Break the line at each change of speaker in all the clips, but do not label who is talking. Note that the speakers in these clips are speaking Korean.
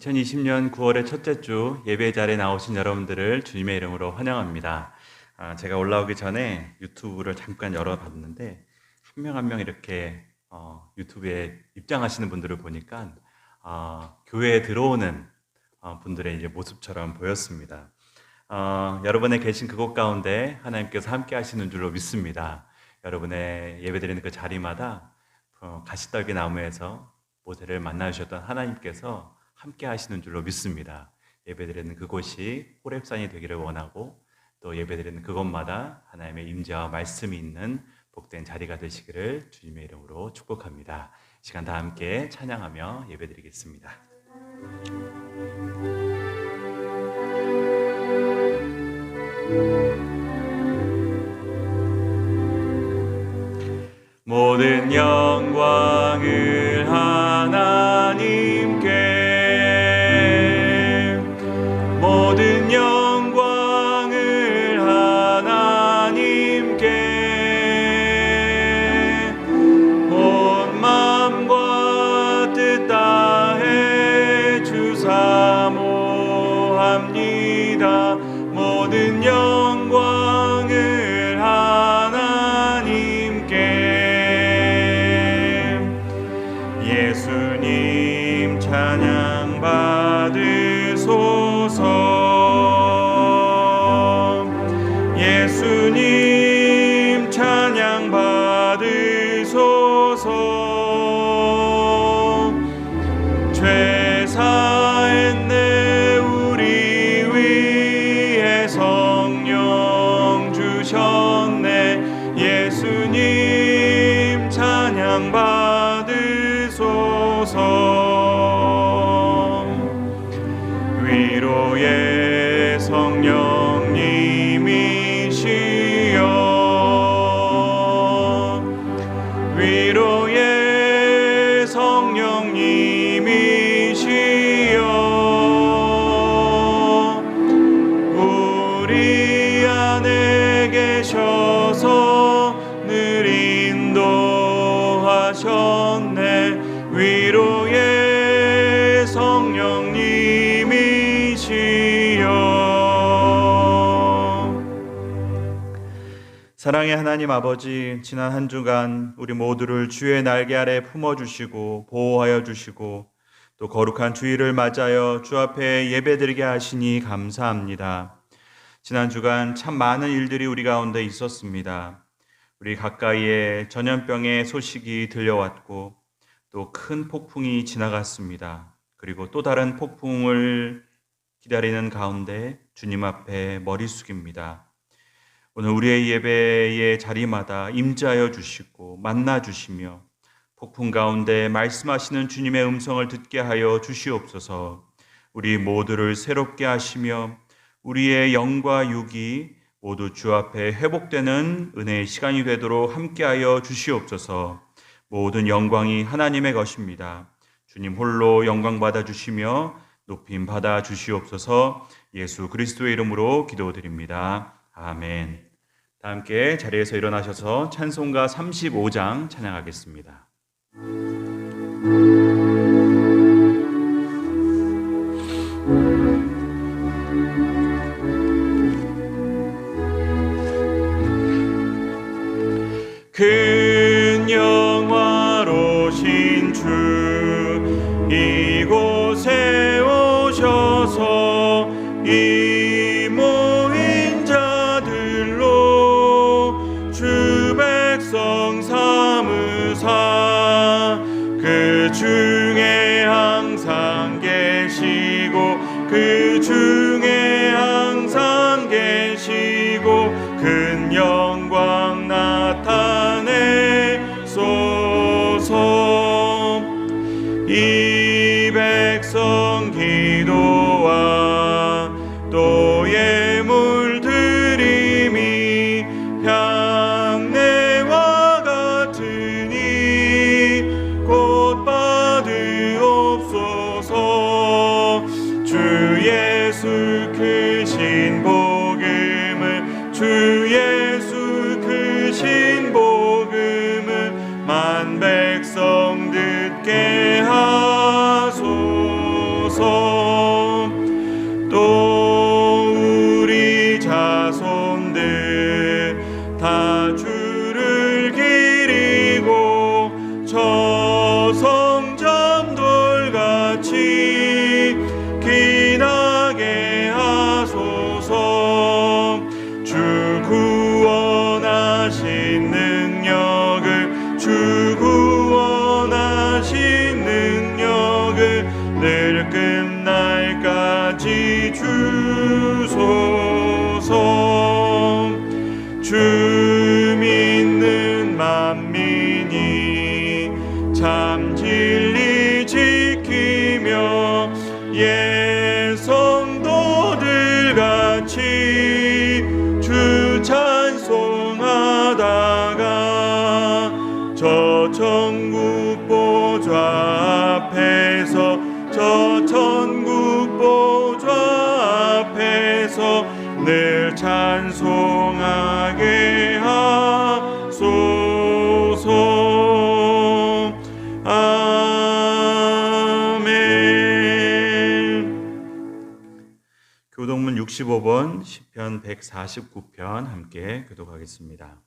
2020년 9월의 첫째 주 예배 자리에 나오신 여러분들을 주님의 이름으로 환영합니다. 제가 올라오기 전에 유튜브를 잠깐 열어봤는데 한 명 한 명 이렇게 유튜브에 입장하시는 분들을 보니까 교회에 들어오는 분들의 이제 모습처럼 보였습니다. 여러분의 계신 그곳 가운데 하나님께서 함께 하시는 줄로 믿습니다. 여러분의 예배드리는 그 자리마다 가시떨기 나무에서 모세를 만나주셨던 하나님께서 함께 하시는 줄로 믿습니다. 예배드리는 그곳이 호렙산이 되기를 원하고 또 예배드리는 그곳마다 하나님의 임재와 말씀이 있는 복된 자리가 되시기를 주님의 이름으로 축복합니다. 시간 다 함께 찬양하며 예배드리겠습니다. 모든 영광을 하나님께, 모든 영광을 하나님께, 온 마음과 뜻 다해 주 사모합니다. 모든 영광을 하나님께, 예수님 찬양 받으소서. 예수님 찬양 받으소서. 죄 사했네 우리 위에 성령 주셨네. 예수님 찬양 받으소서. 위로의 성령님이시여, 위로의 성령님이시여, 우리 안에 계셔서 늘 인도하셨네. 위로의 성령님이시여. 사랑의 하나님 아버지, 지난 한 주간 우리 모두를 주의 날개 아래 품어주시고 보호하여 주시고 또 거룩한 주일을 맞아여 주 앞에 예배드리게 하시니 감사합니다. 지난 주간 참 많은 일들이 우리 가운데 있었습니다. 우리 가까이에 전염병의 소식이 들려왔고 또 큰 폭풍이 지나갔습니다. 그리고 또 다른 폭풍을 기다리는 가운데 주님 앞에 머리 숙입니다. 오늘 우리의 예배의 자리마다 임재하여 주시고 만나 주시며 폭풍 가운데 말씀하시는 주님의 음성을 듣게 하여 주시옵소서. 우리 모두를 새롭게 하시며 우리의 영과 육이 모두 주 앞에 회복되는 은혜의 시간이 되도록 함께하여 주시옵소서. 모든 영광이 하나님의 것입니다. 주님 홀로 영광 받아 주시며 높임 받아 주시옵소서. 예수 그리스도의 이름으로 기도드립니다. 아멘. 다 함께 자리에서 일어나셔서 찬송가 35장 찬양하겠습니다. 큰 영화로신 주 이곳에 오셔서 이 모인 자들로 주 백성 삼으사 그 중에 항상 계시고 그 중에 항상 계시고 큰 영광 나타내소서. 주를 기리고 저 성전 돌같이 기나게 하소서. 주 구원하신 능력을 주 구원하신 능력을 늘 끝날까지 주소서. 주 믿는 만민이 참 진리 지키며 옛 성도들 같이 주 찬송하다가 저 천국 보좌 앞에서 저 천국 보좌 앞에서 늘 찬송하게 하소서. 아멘. 교동문 65번 시편 149편 함께 교독하겠습니다.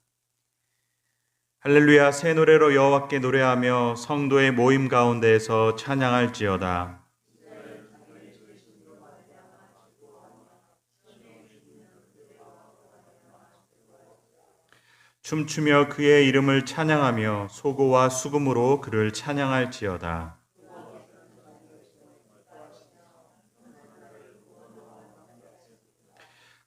할렐루야. 새 노래로 여호와께 노래하며 성도의 모임 가운데에서 찬양할지어다. 춤추며 그의 이름을 찬양하며 소고와 수금으로 그를 찬양할지어다.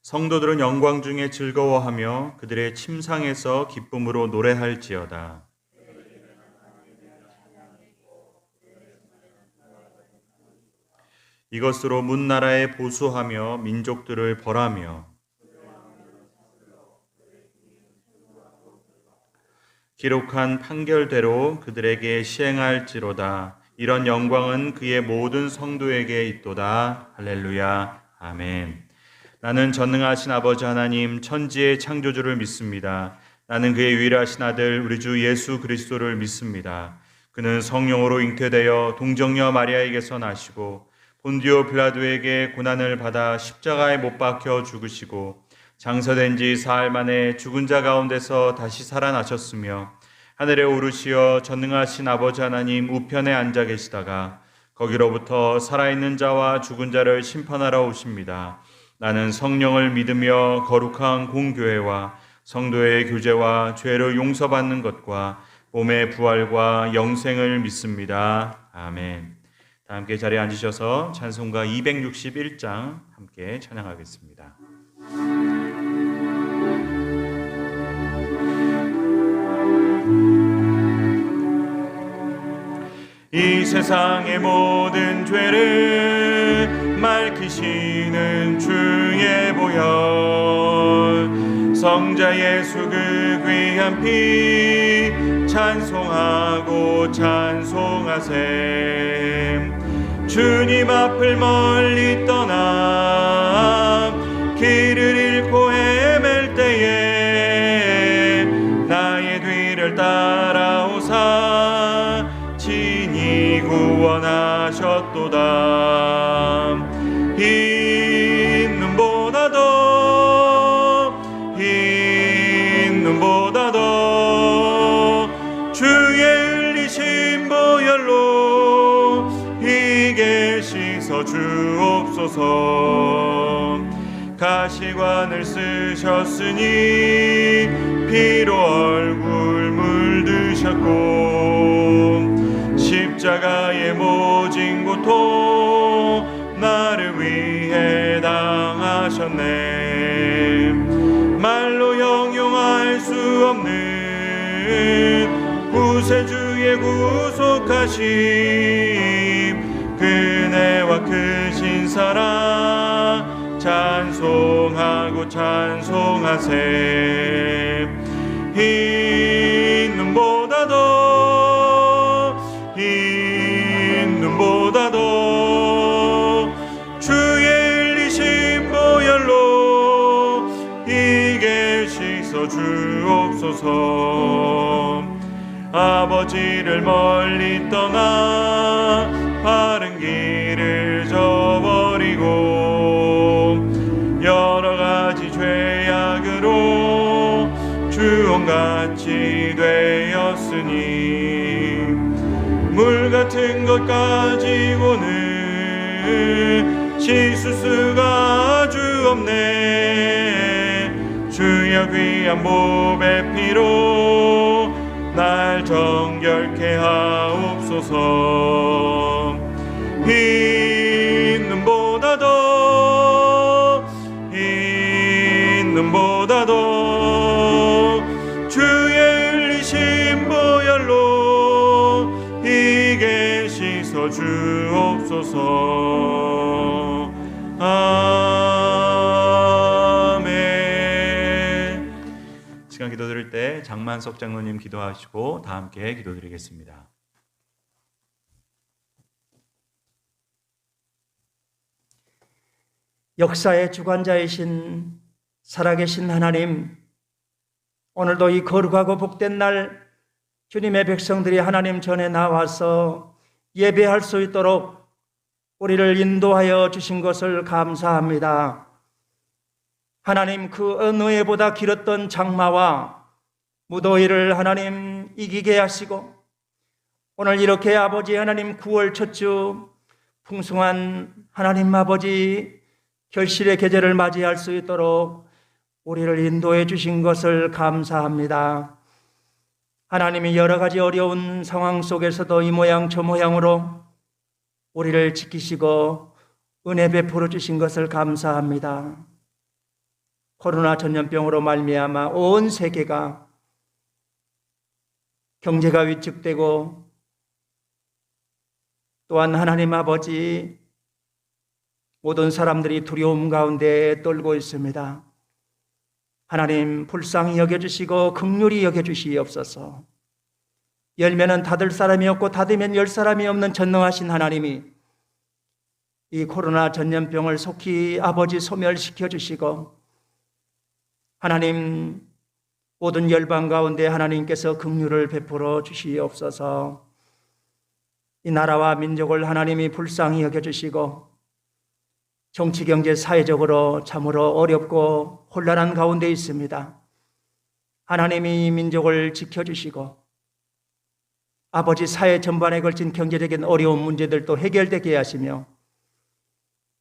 성도들은 영광 중에 즐거워하며 그들의 침상에서 기쁨으로 노래할지어다. 이것으로 문나라에 보수하며 민족들을 벌하며 기록한 판결대로 그들에게 시행할지로다. 이런 영광은 그의 모든 성도에게 있도다. 할렐루야. 아멘. 나는 전능하신 아버지 하나님 천지의 창조주를 믿습니다. 나는 그의 유일하신 아들 우리 주 예수 그리스도를 믿습니다. 그는 성령으로 잉태되어 동정녀 마리아에게서 나시고 본디오 빌라도에게 고난을 받아 십자가에 못 박혀 죽으시고 장사된 지 사흘 만에 죽은 자 가운데서 다시 살아나셨으며 하늘에 오르시어 전능하신 아버지 하나님 우편에 앉아 계시다가 거기로부터 살아있는 자와 죽은 자를 심판하러 오십니다. 나는 성령을 믿으며 거룩한 공교회와 성도의 교제와 죄를 용서받는 것과 몸의 부활과 영생을 믿습니다. 아멘. 다 함께 자리에 앉으셔서 찬송가 261장 함께 찬양하겠습니다. 이 세상의 모든 죄를 맑히시는 주의 보혈 성자 예수 그 귀한 피 찬송하고 찬송하세. 주님 앞을 멀리 떠나 길을 잃고 헤맬 때에 나의 뒤를 따라오사 친히 구원하셨도다. 흰 눈보다 더 주의 흘리신 보혈로 이게 씻어 주옵소서. 가시관을 쓰셨으니 피로 얼굴 물드셨고 십자가의 모진 고통 나를 위해 당하셨네. 말로 형용할 수 없는 구세주의 구속하심 그네와 크신 사랑 찬송하고 찬송하세. 흰 눈보다 더 주의 흘리신 보혈로 이게 씻어 주옵소서. 아버지를 멀리 떠나 바른 길을 저버리고 여러 가지 죄악으로 주 수동같이 되었으니 물 같은 것 가지고는 씻을 수가 아주 없네. 주여 귀한 몸의 피로 날 정결케 하옵소서. 있는 보다 더 주의 흘리신 보혈로 이게 씻어 주옵소서. 아멘. 시간 기도드릴 때 장만석 장로님 기도하시고 다 함께 기도드리겠습니다.
역사의 주관자이신 살아계신 하나님, 오늘도 이 거룩하고 복된 날 주님의 백성들이 하나님 전에 나와서 예배할 수 있도록 우리를 인도하여 주신 것을 감사합니다. 하나님, 그 어느 해보다 길었던 장마와 무더위를 하나님 이기게 하시고 오늘 이렇게 아버지 하나님 9월 첫 주 풍성한 하나님 아버지 결실의 계절을 맞이할 수 있도록 우리를 인도해 주신 것을 감사합니다. 하나님이 여러 가지 어려운 상황 속에서도 이 모양 저 모양으로 우리를 지키시고 은혜 베풀어 주신 것을 감사합니다. 코로나 전염병으로 말미암아 온 세계가 경제가 위축되고 또한 하나님 아버지 모든 사람들이 두려움 가운데 떨고 있습니다. 하나님 불쌍히 여겨주시고 긍휼히 여겨주시옵소서. 열매는 닫을 사람이 없고 닫으면 열 사람이 없는 전능하신 하나님이 이 코로나 전염병을 속히 아버지 소멸시켜 주시고 하나님 모든 열방 가운데 하나님께서 긍휼을 베풀어 주시옵소서. 이 나라와 민족을 하나님이 불쌍히 여겨주시고 정치, 경제, 사회적으로 참으로 어렵고 혼란한 가운데 있습니다. 하나님이 이 민족을 지켜주시고 아버지 사회 전반에 걸친 경제적인 어려운 문제들도 해결되게 하시며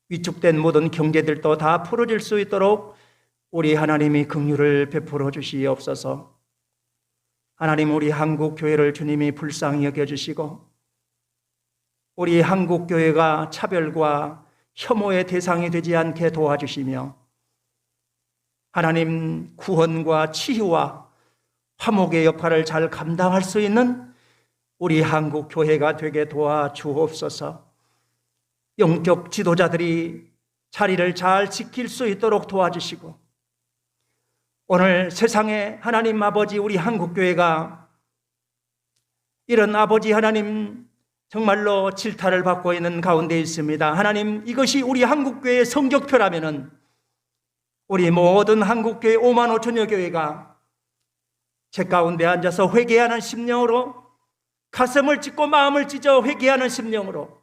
위축된 모든 경제들도 다 풀어질 수 있도록 우리 하나님이 긍휼을 베풀어 주시옵소서. 하나님, 우리 한국 교회를 주님이 불쌍히 여겨주시고 우리 한국 교회가 차별과 혐오의 대상이 되지 않게 도와주시며 하나님 구원과 치유와 화목의 역할을 잘 감당할 수 있는 우리 한국 교회가 되게 도와주옵소서. 영적 지도자들이 자리를 잘 지킬 수 있도록 도와주시고 오늘 세상에 하나님 아버지 우리 한국 교회가 이런 아버지 하나님 정말로 질타를 받고 있는 가운데 있습니다. 하나님, 이것이 우리 한국교회의 성적표라면은 우리 모든 한국교회 5만 5천여 교회가 제 가운데 앉아서 회개하는 심령으로 가슴을 찢고 마음을 찢어 회개하는 심령으로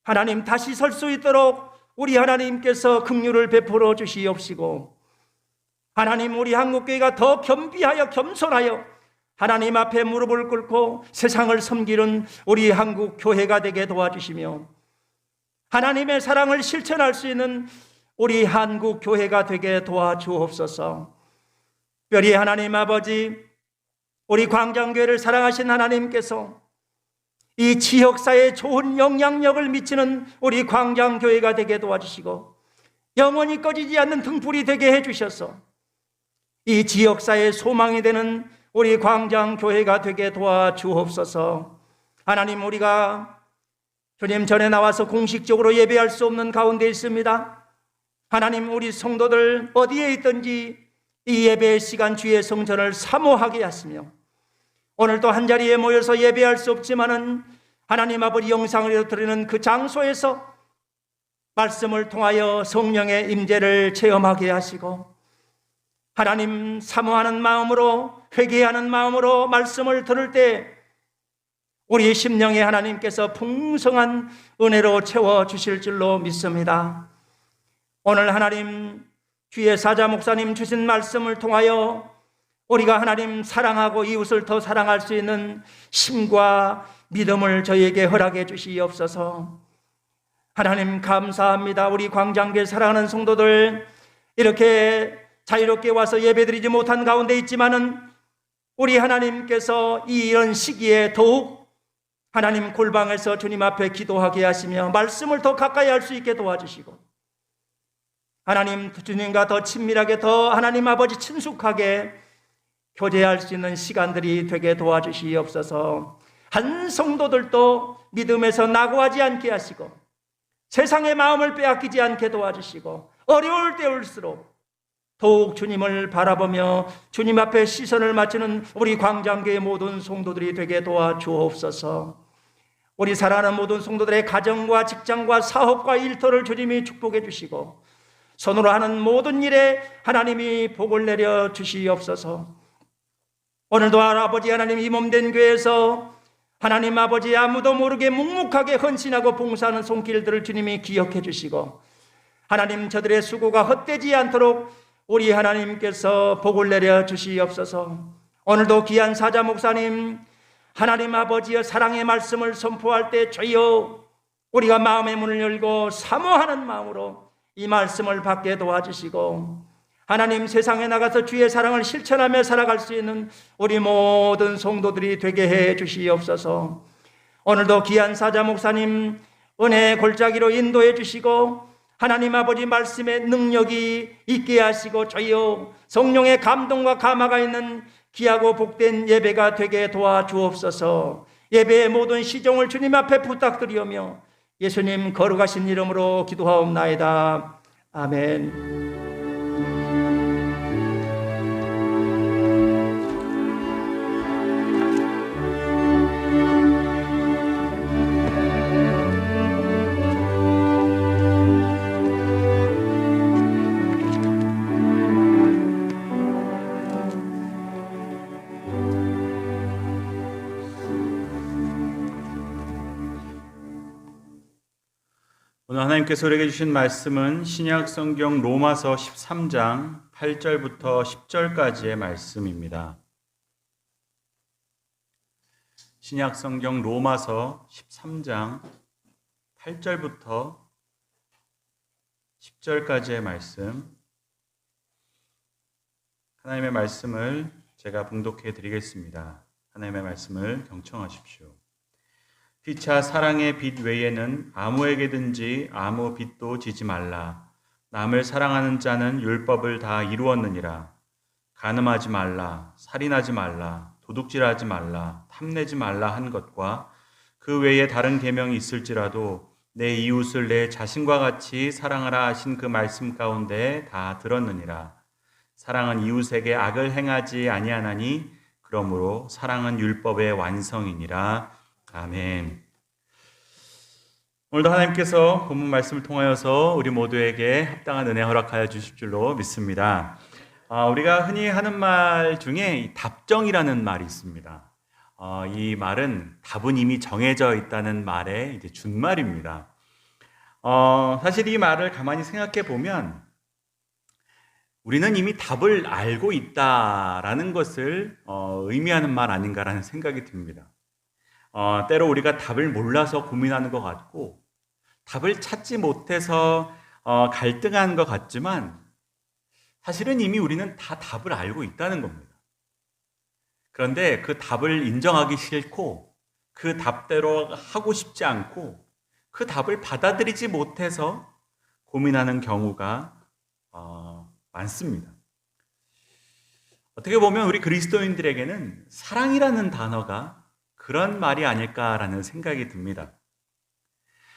하나님 다시 설 수 있도록 우리 하나님께서 긍휼을 베풀어 주시옵시고 하나님, 우리 한국교회가 더 겸비하여 겸손하여 하나님 앞에 무릎을 꿇고 세상을 섬기는 우리 한국 교회가 되게 도와주시며 하나님의 사랑을 실천할 수 있는 우리 한국 교회가 되게 도와주옵소서. 특별히 하나님 아버지, 우리 광장교회를 사랑하신 하나님께서 이 지역사회에 좋은 영향력을 미치는 우리 광장교회가 되게 도와주시고 영원히 꺼지지 않는 등불이 되게 해주셔서 이 지역사회의 소망이 되는 우리 광장교회가 되게 도와주옵소서. 하나님, 우리가 주님 전에 나와서 공식적으로 예배할 수 없는 가운데 있습니다. 하나님, 우리 성도들 어디에 있든지 이 예배의 시간 주의 성전을 사모하게 하시며 오늘도 한자리에 모여서 예배할 수 없지만은 하나님 아버지 영상으로 드리는 그 장소에서 말씀을 통하여 성령의 임재를 체험하게 하시고 하나님 사모하는 마음으로 회개하는 마음으로 말씀을 들을 때 우리 심령에 하나님께서 풍성한 은혜로 채워주실 줄로 믿습니다. 오늘 하나님 주의 사자 목사님 주신 말씀을 통하여 우리가 하나님 사랑하고 이웃을 더 사랑할 수 있는 힘과 믿음을 저희에게 허락해 주시옵소서. 하나님 감사합니다. 우리 광장교회 사랑하는 성도들 이렇게 자유롭게 와서 예배드리지 못한 가운데 있지만은 우리 하나님께서 이런 시기에 더욱 하나님 골방에서 주님 앞에 기도하게 하시며 말씀을 더 가까이 할 수 있게 도와주시고 하나님 주님과 더 친밀하게 더 하나님 아버지 친숙하게 교제할 수 있는 시간들이 되게 도와주시옵소서. 한 성도들도 믿음에서 낙오하지 않게 하시고 세상의 마음을 빼앗기지 않게 도와주시고 어려울 때일수록 더욱 주님을 바라보며 주님 앞에 시선을 맞추는 우리 광장교회 모든 성도들이 되게 도와주옵소서. 우리 사랑하는 모든 성도들의 가정과 직장과 사업과 일터를 주님이 축복해 주시고 손으로 하는 모든 일에 하나님이 복을 내려 주시옵소서. 오늘도 아버지 하나님 이 몸된 교회에서 하나님 아버지 아무도 모르게 묵묵하게 헌신하고 봉사하는 손길들을 주님이 기억해 주시고 하나님 저들의 수고가 헛되지 않도록 우리 하나님께서 복을 내려 주시옵소서. 오늘도 귀한 사자 목사님 하나님 아버지의 사랑의 말씀을 선포할 때 주여 우리가 마음의 문을 열고 사모하는 마음으로 이 말씀을 받게 도와주시고 하나님 세상에 나가서 주의 사랑을 실천하며 살아갈 수 있는 우리 모든 성도들이 되게 해 주시옵소서. 오늘도 귀한 사자 목사님 은혜의 골짜기로 인도해 주시고 하나님 아버지 말씀의 능력이 있게 하시고 주여 성령의 감동과 감화가 있는 귀하고 복된 예배가 되게 도와주옵소서. 예배의 모든 시종을 주님 앞에 부탁드리오며 예수님 거룩하신 이름으로 기도하옵나이다. 아멘.
오늘 하나님께서 우리에게 주신 말씀은 신약 성경 로마서 13장 8절부터 10절까지의 말씀입니다. 신약 성경 로마서 13장 8절부터 10절까지의 말씀, 하나님의 말씀을 제가 봉독해 드리겠습니다. 하나님의 말씀을 경청하십시오. 피차 사랑의 빚 외에는 아무에게든지 아무 빚도 지지 말라. 남을 사랑하는 자는 율법을 다 이루었느니라. 간음하지 말라, 살인하지 말라, 도둑질하지 말라, 탐내지 말라 한 것과 그 외에 다른 계명이 있을지라도 내 이웃을 내 자신과 같이 사랑하라 하신 그 말씀 가운데 다 들었느니라. 사랑은 이웃에게 악을 행하지 아니하나니 그러므로 사랑은 율법의 완성이니라. 아멘. 오늘도 하나님께서 본문 말씀을 통하여서 우리 모두에게 합당한 은혜 허락하여 주실 줄로 믿습니다. 우리가 흔히 하는 말 중에 답정이라는 말이 있습니다. 이 말은 답은 이미 정해져 있다는 말의 이제 준말입니다. 사실 이 말을 가만히 생각해 보면 우리는 이미 답을 알고 있다라는 것을 의미하는 말 아닌가라는 생각이 듭니다. 때로 우리가 답을 몰라서 고민하는 것 같고 답을 찾지 못해서 갈등하는 것 같지만 사실은 이미 우리는 다 답을 알고 있다는 겁니다. 그런데 그 답을 인정하기 싫고 그 답대로 하고 싶지 않고 그 답을 받아들이지 못해서 고민하는 경우가 많습니다. 어떻게 보면 우리 그리스도인들에게는 사랑이라는 단어가 그런 말이 아닐까라는 생각이 듭니다.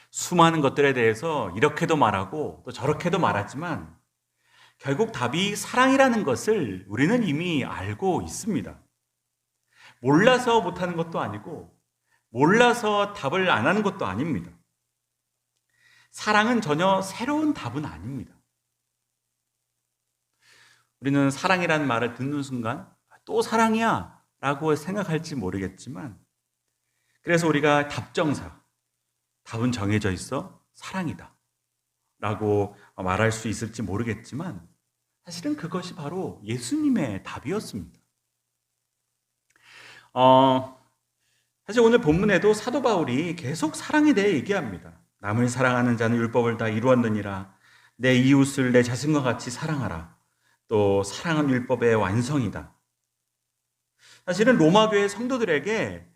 수많은 것들에 대해서 이렇게도 말하고 또 저렇게도 말하지만 결국 답이 사랑이라는 것을 우리는 이미 알고 있습니다. 몰라서 못하는 것도 아니고 몰라서 답을 안 하는 것도 아닙니다. 사랑은 전혀 새로운 답은 아닙니다. 우리는 사랑이라는 말을 듣는 순간 또 사랑이야 라고 생각할지 모르겠지만 그래서 우리가 답정사, 답은 정해져 있어 사랑이다 라고 말할 수 있을지 모르겠지만 사실은 그것이 바로 예수님의 답이었습니다. 어, 사실 오늘 본문에도 사도 바울이 계속 사랑에 대해 얘기합니다. 남을 사랑하는 자는 율법을 다 이루었느니라. 내 이웃을 내 자신과 같이 사랑하라. 또 사랑은 율법의 완성이다. 사실은 로마 교회 성도들에게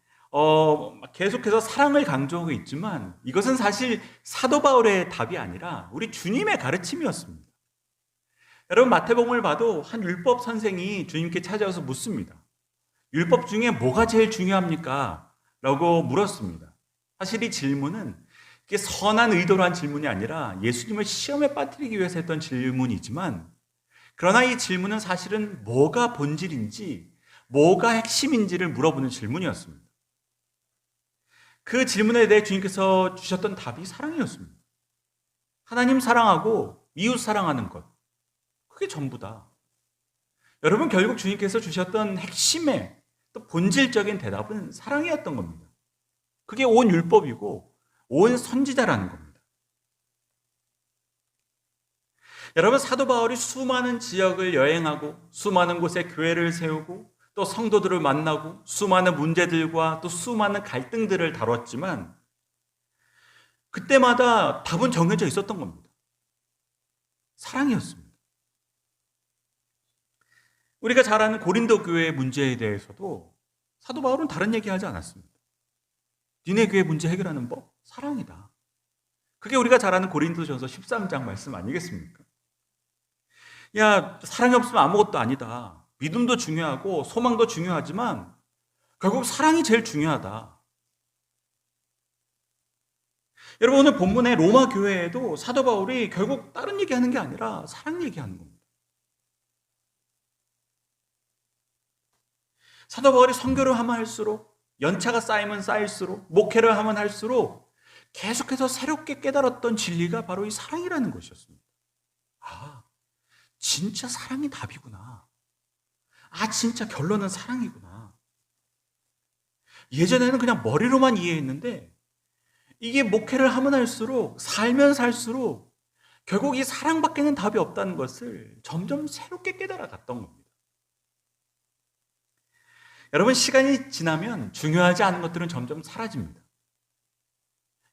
계속해서 사랑을 강조하고 있지만 이것은 사실 사도 바울의 답이 아니라 우리 주님의 가르침이었습니다. 여러분, 마태복음을 봐도 한 율법 선생이 주님께 찾아와서 묻습니다. 율법 중에 뭐가 제일 중요합니까? 라고 물었습니다. 사실 이 질문은 이게 선한 의도로 한 질문이 아니라 예수님을 시험에 빠뜨리기 위해서 했던 질문이지만, 그러나 이 질문은 사실은 뭐가 본질인지, 뭐가 핵심인지를 물어보는 질문이었습니다. 그 질문에 대해 주님께서 주셨던 답이 사랑이었습니다. 하나님 사랑하고 이웃 사랑하는 것, 그게 전부다. 여러분, 결국 주님께서 주셨던 핵심의 또 본질적인 대답은 사랑이었던 겁니다. 그게 온 율법이고 온 선지자라는 겁니다. 여러분, 사도 바울이 수많은 지역을 여행하고 수많은 곳에 교회를 세우고 또 성도들을 만나고 수많은 문제들과 또 수많은 갈등들을 다뤘지만 그때마다 답은 정해져 있었던 겁니다. 사랑이었습니다. 우리가 잘 아는 고린도 교회의 문제에 대해서도 사도 바울은 다른 얘기하지 않았습니다. 니네 교회 문제 해결하는 법? 사랑이다. 그게 우리가 잘 아는 고린도전서 13장 말씀 아니겠습니까? 야, 사랑이 없으면 아무것도 아니다. 믿음도 중요하고 소망도 중요하지만 결국 사랑이 제일 중요하다. 여러분, 오늘 본문의 로마 교회에도 사도 바울이 결국 다른 얘기하는 게 아니라 사랑 얘기하는 겁니다. 사도 바울이 선교를 하면 할수록, 연차가 쌓이면 쌓일수록, 목회를 하면 할수록 계속해서 새롭게 깨달았던 진리가 바로 이 사랑이라는 것이었습니다. 아, 진짜 사랑이 답이구나. 아, 진짜 결론은 사랑이구나. 예전에는 그냥 머리로만 이해했는데 이게 목회를 하면 할수록, 살면 살수록 결국 이 사랑밖에는 답이 없다는 것을 점점 새롭게 깨달아갔던 겁니다. 여러분, 시간이 지나면 중요하지 않은 것들은 점점 사라집니다.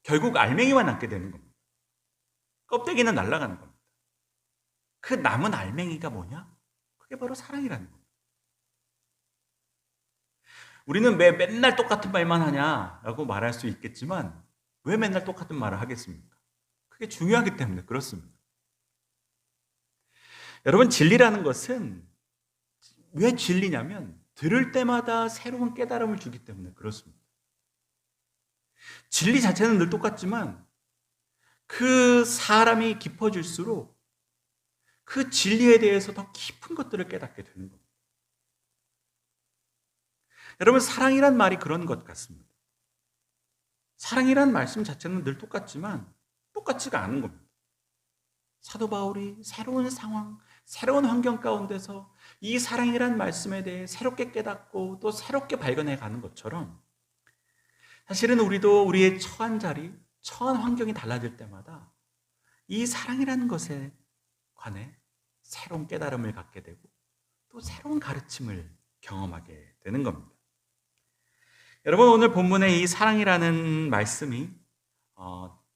결국 알맹이만 남게 되는 겁니다. 껍데기는 날아가는 겁니다. 그 남은 알맹이가 뭐냐? 그게 바로 사랑이라는 겁니다. 우리는 왜 맨날 똑같은 말만 하냐라고 말할 수 있겠지만 왜 맨날 똑같은 말을 하겠습니까? 그게 중요하기 때문에 그렇습니다. 여러분, 진리라는 것은 왜 진리냐면 들을 때마다 새로운 깨달음을 주기 때문에 그렇습니다. 진리 자체는 늘 똑같지만 그 사람이 깊어질수록 그 진리에 대해서 더 깊은 것들을 깨닫게 되는 겁니다. 여러분, 사랑이란 말이 그런 것 같습니다. 사랑이란 말씀 자체는 늘 똑같지만 똑같지가 않은 겁니다. 사도 바울이 새로운 상황, 새로운 환경 가운데서 이 사랑이란 말씀에 대해 새롭게 깨닫고 또 새롭게 발견해 가는 것처럼 사실은 우리도 우리의 처한 자리, 처한 환경이 달라질 때마다 이 사랑이라는 것에 관해 새로운 깨달음을 갖게 되고 또 새로운 가르침을 경험하게 되는 겁니다. 여러분, 오늘 본문의 이 사랑이라는 말씀이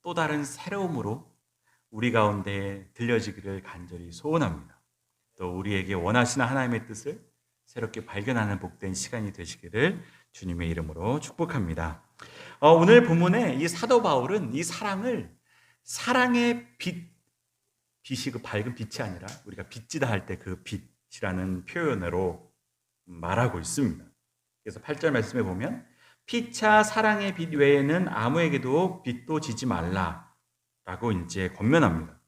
또 다른 새로움으로 우리 가운데 들려지기를 간절히 소원합니다. 또 우리에게 원하시는 하나님의 뜻을 새롭게 발견하는 복된 시간이 되시기를 주님의 이름으로 축복합니다. 오늘 본문에 이 사도 바울은 이 사랑을 사랑의 빛이 그 밝은 빛이 아니라 우리가 빛이다 할 때 그 빛이라는 표현으로 말하고 있습니다. 그래서 8절 말씀에 보면 피차 사랑의 빛 외에는 아무에게도 빛도 지지 말라라고 이제 권면합니다.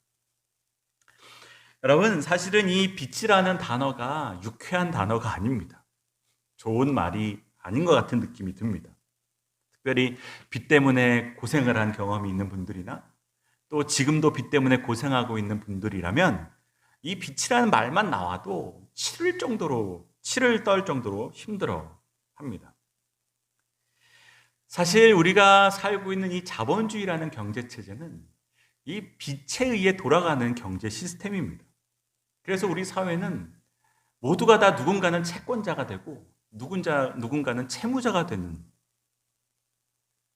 여러분, 사실은 이 빛이라는 단어가 유쾌한 단어가 아닙니다. 좋은 말이 아닌 것 같은 느낌이 듭니다. 특별히 빛 때문에 고생을 한 경험이 있는 분들이나 또 지금도 빛 때문에 고생하고 있는 분들이라면 이 빛이라는 말만 나와도 치를 떨 정도로 힘들어 합니다. 사실 우리가 살고 있는 이 자본주의라는 경제체제는 이 빛에 의해 돌아가는 경제 시스템입니다. 그래서 우리 사회는 모두가 다 누군가는 채권자가 되고
누군가는 채무자가 되는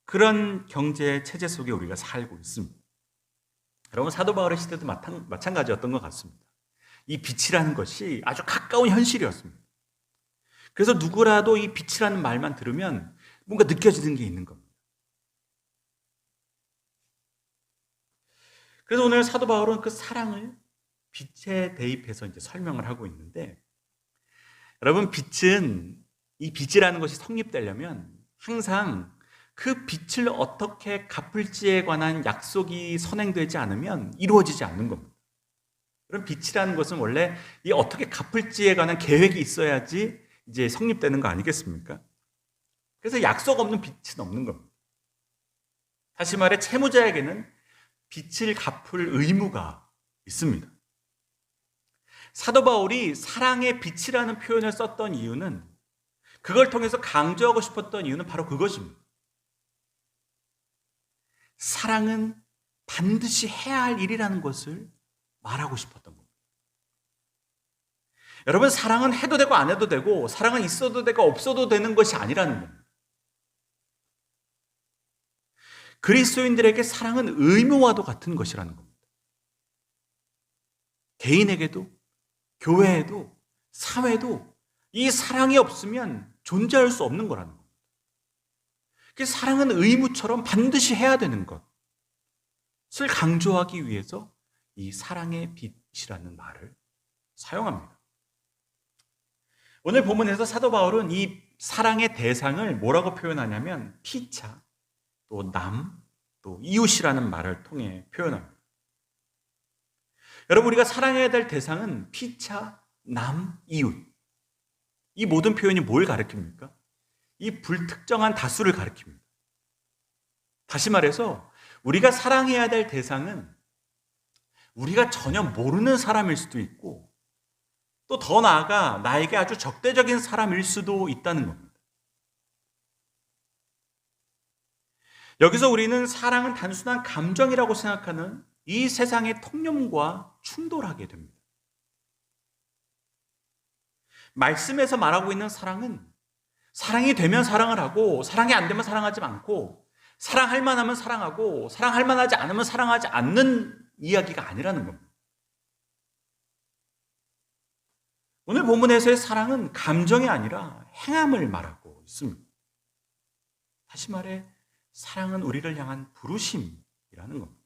그런 경제 체제 속에 우리가 살고 있습니다. 여러분, 사도 바울의 시대도 마찬가지였던 것 같습니다. 이 빛이라는 것이 아주 가까운 현실이었습니다. 그래서 누구라도 이 빛이라는 말만 들으면 뭔가 느껴지는 게 있는 겁니다. 그래서 오늘 사도 바울은 그 사랑을 빛에 대입해서 이제 설명을 하고 있는데, 여러분, 이 빛이라는 것이 성립되려면 항상 그 빛을 어떻게 갚을지에 관한 약속이 선행되지 않으면 이루어지지 않는 겁니다. 그럼 빛이라는 것은 원래 이 어떻게 갚을지에 관한 계획이 있어야지 이제 성립되는 거 아니겠습니까? 그래서 약속 없는 빛은 없는 겁니다. 다시 말해, 채무자에게는 빛을 갚을 의무가 있습니다. 사도 바울이 사랑의 빛이라는 표현을 썼던 이유는, 그걸 통해서 강조하고 싶었던 이유는 바로 그것입니다. 사랑은 반드시 해야 할 일이라는 것을 말하고 싶었던 겁니다. 여러분, 사랑은 해도 되고 안 해도 되고, 사랑은 있어도 되고 없어도 되는 것이 아니라는 겁니다. 그리스도인들에게 사랑은 의무와도 같은 것이라는 겁니다. 개인에게도, 교회에도, 사회도 이 사랑이 없으면 존재할 수 없는 거라는 겁니다. 사랑은 의무처럼 반드시 해야 되는 것을 강조하기 위해서 이 사랑의 빛이라는 말을 사용합니다. 오늘 본문에서 사도 바울은 이 사랑의 대상을 뭐라고 표현하냐면 피차, 또 남, 또 이웃이라는 말을 통해 표현합니다. 여러분, 우리가 사랑해야 될 대상은 피차, 남, 이웃. 이 모든 표현이 뭘 가리킵니까? 이 불특정한 다수를 가리킵니다. 다시 말해서 우리가 사랑해야 될 대상은 우리가 전혀 모르는 사람일 수도 있고, 또 더 나아가 나에게 아주 적대적인 사람일 수도 있다는 겁니다. 여기서 우리는 사랑은 단순한 감정이라고 생각하는 이 세상의 통념과 충돌하게 됩니다. 말씀에서 말하고 있는 사랑은 사랑이 되면 사랑을 하고, 사랑이 안 되면 사랑하지 않고, 사랑할 만하면 사랑하고, 사랑할 만하지 않으면 사랑하지 않는 이야기가 아니라는 겁니다. 오늘 본문에서의 사랑은 감정이 아니라 행함을 말하고 있습니다. 다시 말해, 사랑은 우리를 향한 부르심이라는 겁니다.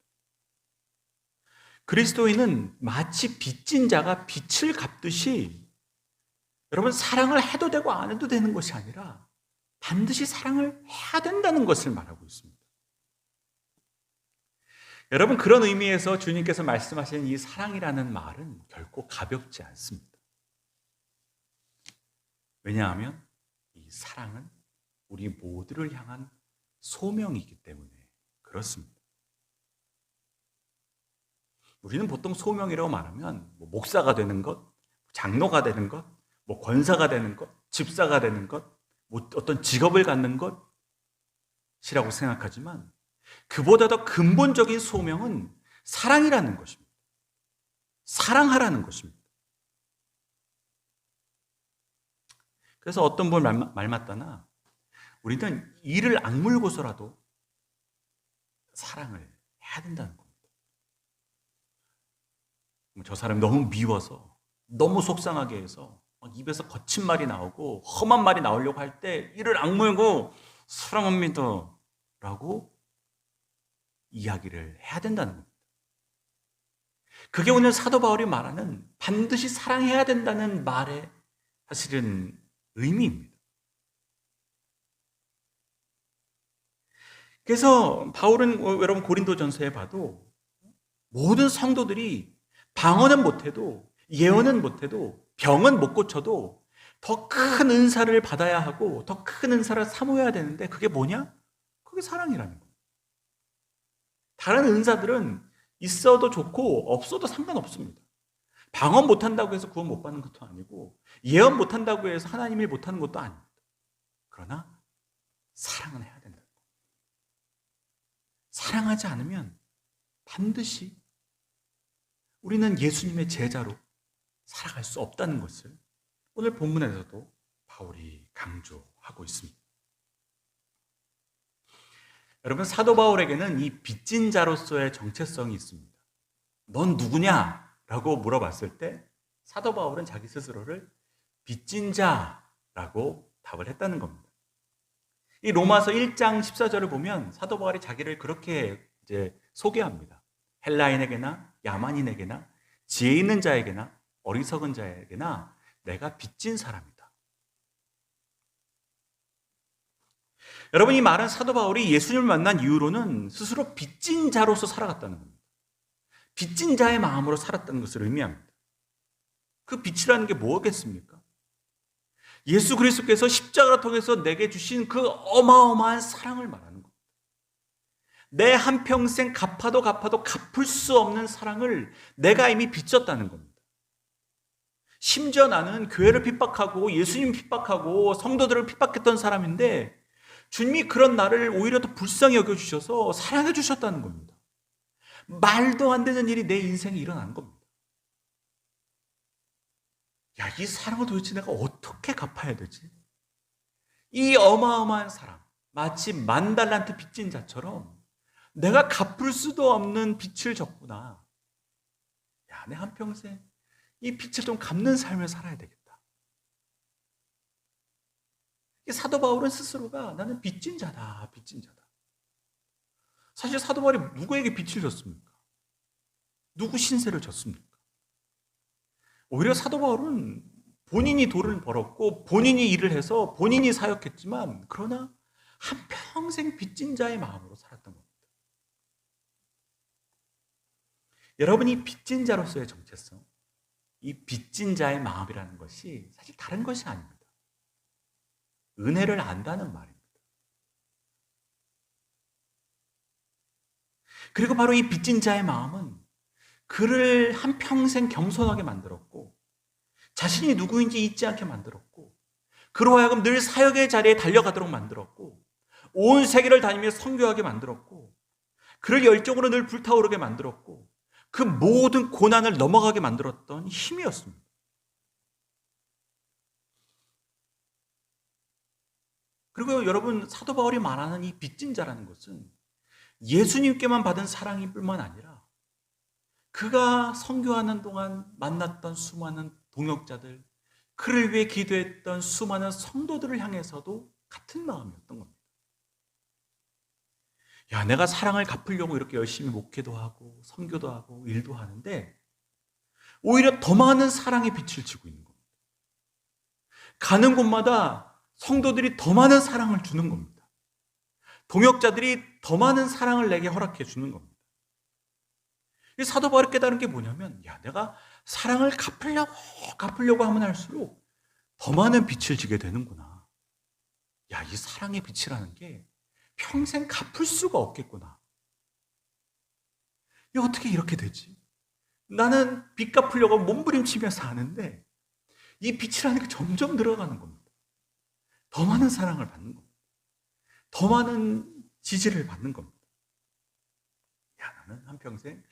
그리스도인은 마치 빚진 자가 빚을 갚듯이, 여러분, 사랑을 해도 되고 안 해도 되는 것이 아니라 반드시 사랑을 해야 된다는 것을 말하고 있습니다. 여러분, 그런 의미에서 주님께서 말씀하신 이 사랑이라는 말은 결코 가볍지 않습니다. 왜냐하면 이 사랑은 우리 모두를 향한 소명이기 때문에 그렇습니다. 우리는 보통 소명이라고 말하면 목사가 되는 것, 장로가 되는 것, 권사가 되는 것, 집사가 되는 것, 어떤 직업을 갖는 것이라고 생각하지만, 그보다 더 근본적인 소명은 사랑이라는 것입니다. 사랑하라는 것입니다. 그래서 어떤 분 말 맞다나 우리는 이를 악물고서라도 사랑을 해야 된다는 겁니다. 저 사람이 너무 미워서, 너무 속상하게 해서 입에서 거친 말이 나오고 험한 말이 나오려고 할 때 이를 악물고 사랑합니다 라고 이야기를 해야 된다는 겁니다. 그게 오늘 사도 바울이 말하는 반드시 사랑해야 된다는 말의 사실은 의미입니다. 그래서 바울은 여러분 고린도전서에 봐도 모든 성도들이 방언은 못해도, 예언은 못해도, 병은 못 고쳐도 더 큰 은사를 받아야 하고 더 큰 은사를 사모해야 되는데, 그게 뭐냐? 그게 사랑이라는 거예요. 다른 은사들은 있어도 좋고 없어도 상관없습니다. 방언 못한다고 해서 구원 못 받는 것도 아니고, 예언 못한다고 해서 하나님 일 못하는 것도 아닙니다. 그러나 사랑은 해야 된다는 거예요. 사랑하지 않으면 반드시 우리는 예수님의 제자로 살아갈 수 없다는 것을 오늘 본문에서도 바울이 강조하고 있습니다. 여러분, 사도 바울에게는 이 빚진 자로서의 정체성이 있습니다. 넌 누구냐? 라고 물어봤을 때 사도 바울은 자기 스스로를 빚진 자라고 답을 했다는 겁니다. 이 로마서 1장 14절을 보면 사도 바울이 자기를 그렇게 이제 소개합니다. 헬라인에게나 야만인에게나 지혜 있는 자에게나 어리석은 자에게나 내가 빚진 사람이다. 여러분, 이 말은 사도 바울이 예수님을 만난 이후로는 스스로 빚진 자로서 살아갔다는 겁니다. 빚진 자의 마음으로 살았다는 것을 의미합니다. 그 빚이라는 게 뭐겠습니까? 예수 그리스도께서 십자가를 통해서 내게 주신 그 어마어마한 사랑을 말하는 겁니다. 내 한평생 갚아도 갚을 수 없는 사랑을 내가 이미 빚졌다는 겁니다. 심지어 나는 교회를 핍박하고 예수님 핍박하고 성도들을 핍박했던 사람인데 주님이 그런 나를 오히려 더 불쌍히 여겨주셔서 사랑해 주셨다는 겁니다. 말도 안 되는 일이 내 인생에 일어난 겁니다. 야, 이 사랑을 도대체 내가 어떻게 갚아야 되지? 이 어마어마한 사랑, 마치 10,000달란트 빚진 자처럼 내가 갚을 수도 없는 빚을 졌구나. 야, 내 한평생 이 빚을 좀 갚는 삶을 살아야 되겠다. 사도 바울은 스스로가 나는 빚진 자다, 빚진 자다. 사실 사도 바울이 누구에게 빚을 졌습니까? 누구 신세를 졌습니까? 오히려 사도 바울은 본인이 돈을 벌었고 본인이 일을 해서 본인이 사역했지만 그러나 한평생 빚진 자의 마음으로 살았던 겁니다. 여러분, 이 빚진 자로서의 정체성, 이 빚진 자의 마음이라는 것이 사실 다른 것이 아닙니다. 은혜를 안다는 말입니다. 그리고 바로 이 빚진 자의 마음은 그를 한평생 겸손하게 만들었고 자신이 누구인지 잊지 않게 만들었고 그로 하여금 늘 사역의 자리에 달려가도록 만들었고 온 세계를 다니며 선교하게 만들었고 그를 열정으로 늘 불타오르게 만들었고 그 모든 고난을 넘어가게 만들었던 힘이었습니다. 그리고 여러분, 사도 바울이 말하는 이 빚진 자라는 것은 예수님께만 받은 사랑일 뿐만 아니라 그가 선교하는 동안 만났던 수많은 동역자들, 그를 위해 기도했던 수많은 성도들을 향해서도 같은 마음이었던 겁니다. 야, 내가 사랑을 갚으려고 이렇게 열심히 목회도 하고 선교도 하고 일도 하는데 오히려 더 많은 사랑의 빛을 지고 있는 겁니다. 가는 곳마다 성도들이 더 많은 사랑을 주는 겁니다. 동역자들이 더 많은 사랑을 내게 허락해 주는 겁니다. 사도 바울이 깨달은 게 뭐냐면, 야, 내가 사랑을 갚으려고 하면 할수록 더 많은 빛을 지게 되는구나. 야, 이 사랑의 빛이라는 게 평생 갚을 수가 없겠구나. 야, 어떻게 이렇게 되지? 나는 빚 갚으려고 몸부림치며 사는데 이 빛이라는 게 점점 늘어가는 겁니다. 더 많은 사랑을 받는 겁니다. 더 많은 지지를 받는 겁니다. 야, 나는 한평생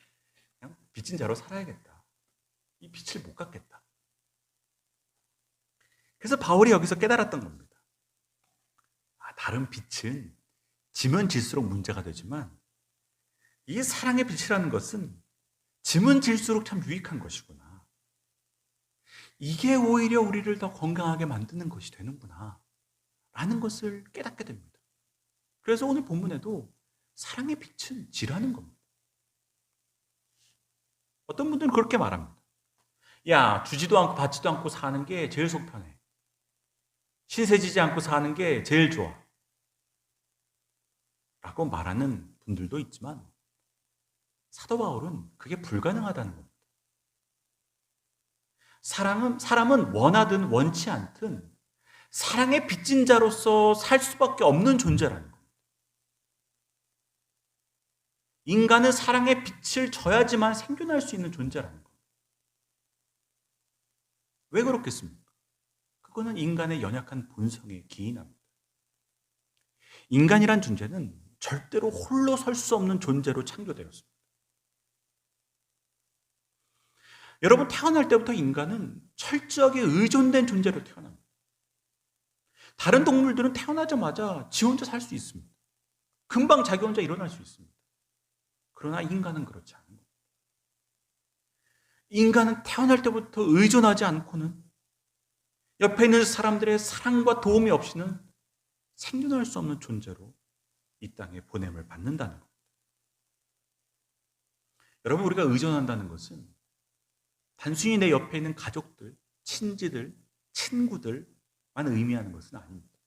그냥 빚진 자로 살아야겠다. 이 빛을 못 갚겠다. 그래서 바울이 여기서 깨달았던 겁니다. 아, 다른 빛은 지면 질수록 문제가 되지만 이 사랑의 빛이라는 것은 지면 질수록 참 유익한 것이구나. 이게 오히려 우리를 더 건강하게 만드는 것이 되는구나 라는 것을 깨닫게 됩니다. 그래서 오늘 본문에도 사랑의 빛은 지라는 겁니다. 어떤 분들은 그렇게 말합니다. 야, 주지도 않고 받지도 않고 사는 게 제일 속 편해. 신세지지 않고 사는 게 제일 좋아 라고 말하는 분들도 있지만 사도 바울은 그게 불가능하다는 겁니다. 사람은 원하든 원치 않든 사랑의 빚진 자로서 살 수밖에 없는 존재라는 겁니다. 인간은 사랑의 빛을 져야지만 생존할 수 있는 존재라는 겁니다. 왜 그렇겠습니까? 그거는 인간의 연약한 본성에 기인합니다. 인간이란 존재는 절대로 홀로 설 수 없는 존재로 창조되었습니다. 여러분, 태어날 때부터 인간은 철저하게 의존된 존재로 태어납니다. 다른 동물들은 태어나자마자 지 혼자 살 수 있습니다. 금방 자기 혼자 일어날 수 있습니다. 그러나 인간은 그렇지 않은 겁니다. 인간은 태어날 때부터 의존하지 않고는 옆에 있는 사람들의 사랑과 도움이 없이는 생존할 수 없는 존재로 이 땅에 보냄을 받는다는 겁니다. 여러분, 우리가 의존한다는 것은 단순히 내 옆에 있는 가족들, 친지들, 친구들만 의미하는 것은 아닙니다.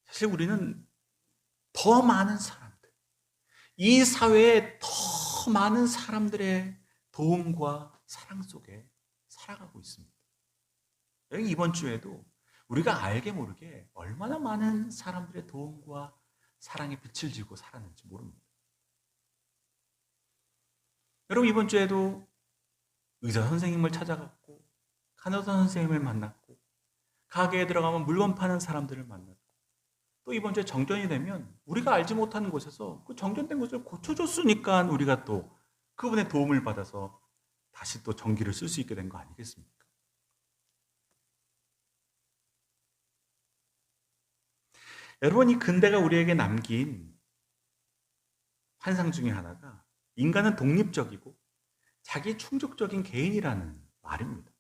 사실 우리는 더 많은 사람들, 이 사회에 더 많은 사람들의 도움과 사랑 속에 살아가고 있습니다. 여기 이번 주에도 우리가 알게 모르게 얼마나 많은 사람들의 도움과 사랑의 빛을 지고 살았는지 모릅니다. 여러분, 이번 주에도 의사 선생님을 찾아갔고, 간호사 선생님을 만났고, 가게에 들어가면 물건 파는 사람들을 만났고, 또 이번 주에 정전이 되면 우리가 알지 못하는 곳에서 그 정전된 것을 고쳐줬으니까 우리가 또 그분의 도움을 받아서 다시 또 전기를 쓸 수 있게 된 거 아니겠습니까? 여러분, 이 근대가 우리에게 남긴 환상 중에 하나가 인간은 독립적이고 자기 충족적인 개인이라는 말입니다.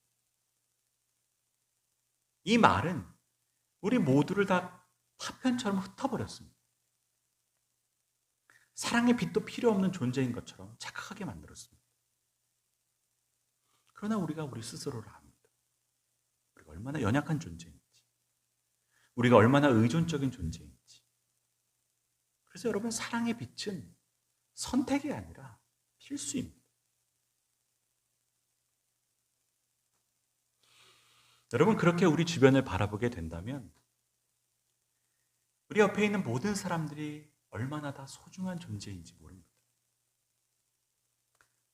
이 말은 우리 모두를 다 파편처럼 흩어버렸습니다. 사랑의 빛도 필요 없는 존재인 것처럼 착각하게 만들었습니다. 그러나 우리가 우리 스스로를 압니다. 우리가 얼마나 연약한 존재인지, 우리가 얼마나 의존적인 존재인지. 그래서 여러분, 사랑의 빛은 선택이 아니라 필수입니다. 여러분, 그렇게 우리 주변을 바라보게 된다면 우리 옆에 있는 모든 사람들이 얼마나 다 소중한 존재인지 모릅니다.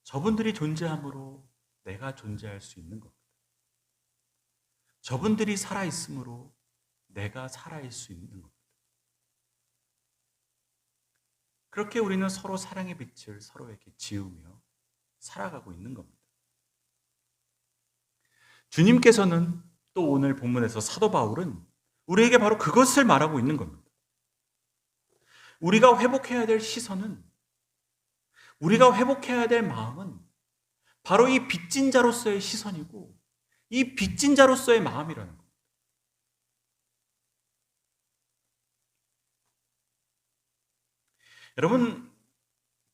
저분들이 존재함으로 내가 존재할 수 있는 겁니다. 저분들이 살아있음으로 내가 살아있을 수 있는 겁니다. 그렇게 우리는 서로 사랑의 빛을 서로에게 지으며 살아가고 있는 겁니다. 주님께서는 또 오늘 본문에서 사도 바울은 우리에게 바로 그것을 말하고 있는 겁니다. 우리가 회복해야 될 시선은, 우리가 회복해야 될 마음은 바로 이 빚진 자로서의 시선이고 이 빚진 자로서의 마음이라는 겁니다. 여러분,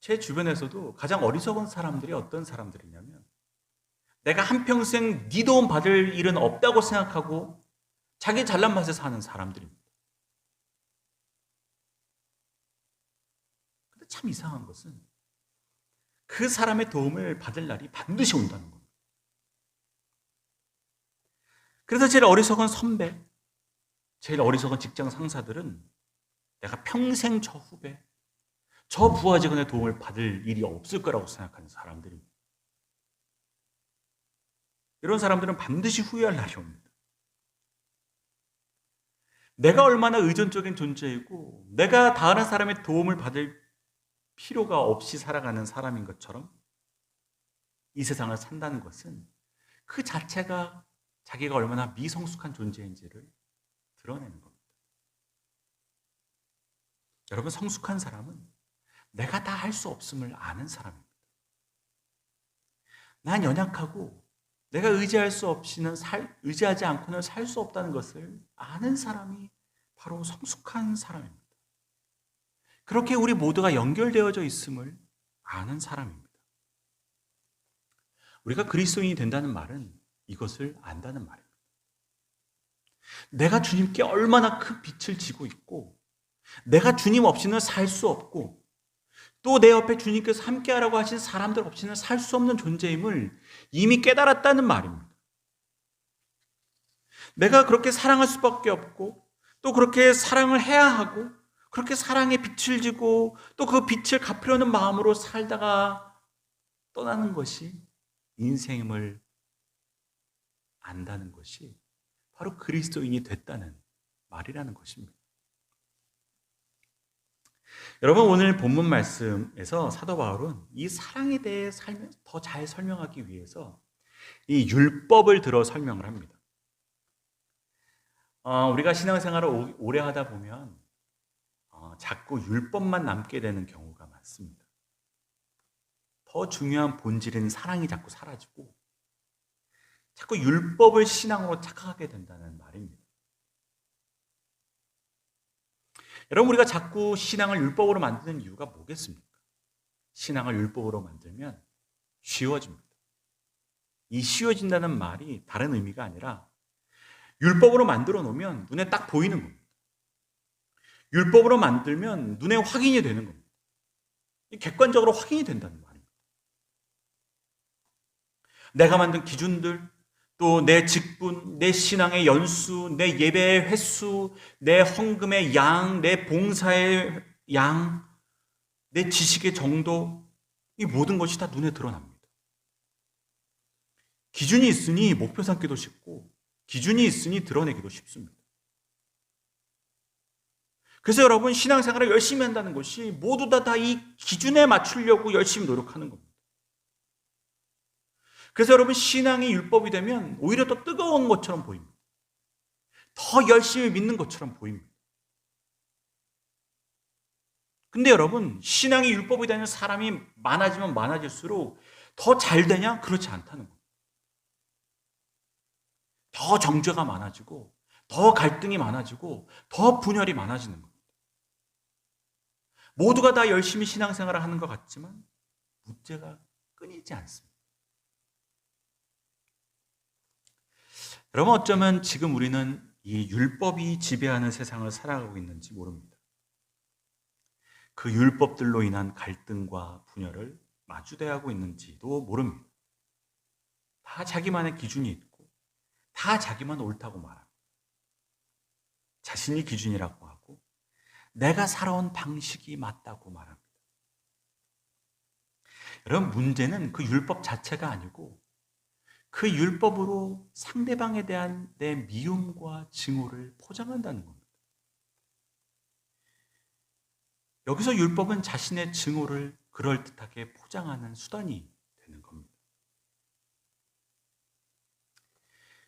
제 주변에서도 가장 어리석은 사람들이 어떤 사람들이냐면 내가 한평생 네 도움 받을 일은 없다고 생각하고 자기 잘난 맛에 사는 사람들입니다. 근데 참 이상한 것은 그 사람의 도움을 받을 날이 반드시 온다는 겁니다. 그래서 제일 어리석은 선배, 제일 어리석은 직장 상사들은 내가 평생 저 후배, 저 부하 직원의 도움을 받을 일이 없을 거라고 생각하는 사람들입니다. 이런 사람들은 반드시 후회할 날이 옵니다. 내가 얼마나 의존적인 존재이고 내가 다른 사람의 도움을 받을 필요가 없이 살아가는 사람인 것처럼 이 세상을 산다는 것은 그 자체가 자기가 얼마나 미성숙한 존재인지를 드러내는 겁니다. 여러분, 성숙한 사람은 내가 다 할 수 없음을 아는 사람입니다. 난 연약하고 내가 의지하지 않고는 살 수 없다는 것을 아는 사람이 바로 성숙한 사람입니다. 그렇게 우리 모두가 연결되어져 있음을 아는 사람입니다. 우리가 그리스도인이 된다는 말은 이것을 안다는 말입니다. 내가 주님께 얼마나 큰 빛을 지고 있고 내가 주님 없이는 살 수 없고 또 내 옆에 주님께서 함께하라고 하신 사람들 없이는 살 수 없는 존재임을 이미 깨달았다는 말입니다. 내가 그렇게 사랑할 수밖에 없고 또 그렇게 사랑을 해야 하고 그렇게 사랑의 빛을 지고 또 그 빛을 갚으려는 마음으로 살다가 떠나는 것이 인생임을 안다는 것이 바로 그리스도인이 됐다는 말이라는 것입니다. 여러분, 오늘 본문 말씀에서 사도 바울은 이 사랑에 대해 더 잘 설명하기 위해서 이 율법을 들어 설명을 합니다. 우리가 신앙생활을 오래 하다 보면 자꾸 율법만 남게 되는 경우가 많습니다. 더 중요한 본질인 사랑이 자꾸 사라지고 자꾸 율법을 신앙으로 착각하게 된다는 말입니다. 여러분, 우리가 자꾸 신앙을 율법으로 만드는 이유가 뭐겠습니까? 신앙을 율법으로 만들면 쉬워집니다. 이 쉬워진다는 말이 다른 의미가 아니라 율법으로 만들어 놓으면 눈에 딱 보이는 겁니다. 율법으로 만들면 눈에 확인이 되는 겁니다. 객관적으로 확인이 된다는 말입니다. 내가 만든 기준들, 또 내 직분, 내 신앙의 연수, 내 예배의 횟수, 내 헌금의 양, 내 봉사의 양, 내 지식의 정도, 이 모든 것이 다 눈에 드러납니다. 기준이 있으니 목표 삼기도 쉽고 기준이 있으니 드러내기도 쉽습니다. 그래서 여러분, 신앙생활을 열심히 한다는 것이 모두 다 이 기준에 맞추려고 열심히 노력하는 겁니다. 그래서 여러분, 신앙이 율법이 되면 오히려 더 뜨거운 것처럼 보입니다. 더 열심히 믿는 것처럼 보입니다. 근데 여러분, 신앙이 율법이 되는 사람이 많아지면 많아질수록 더 잘 되냐? 그렇지 않다는 겁니다. 더 정죄가 많아지고 더 갈등이 많아지고 더 분열이 많아지는 겁니다. 모두가 다 열심히 신앙생활을 하는 것 같지만 문제가 끊이지 않습니다. 여러분, 어쩌면 지금 우리는 이 율법이 지배하는 세상을 살아가고 있는지 모릅니다. 그 율법들로 인한 갈등과 분열을 마주대하고 있는지도 모릅니다. 다 자기만의 기준이 있고 다 자기만 옳다고 말합니다. 자신이 기준이라고 하고 내가 살아온 방식이 맞다고 말합니다. 여러분, 문제는 그 율법 자체가 아니고 그 율법으로 상대방에 대한 내 미움과 증오를 포장한다는 겁니다. 여기서 율법은 자신의 증오를 그럴듯하게 포장하는 수단이 되는 겁니다.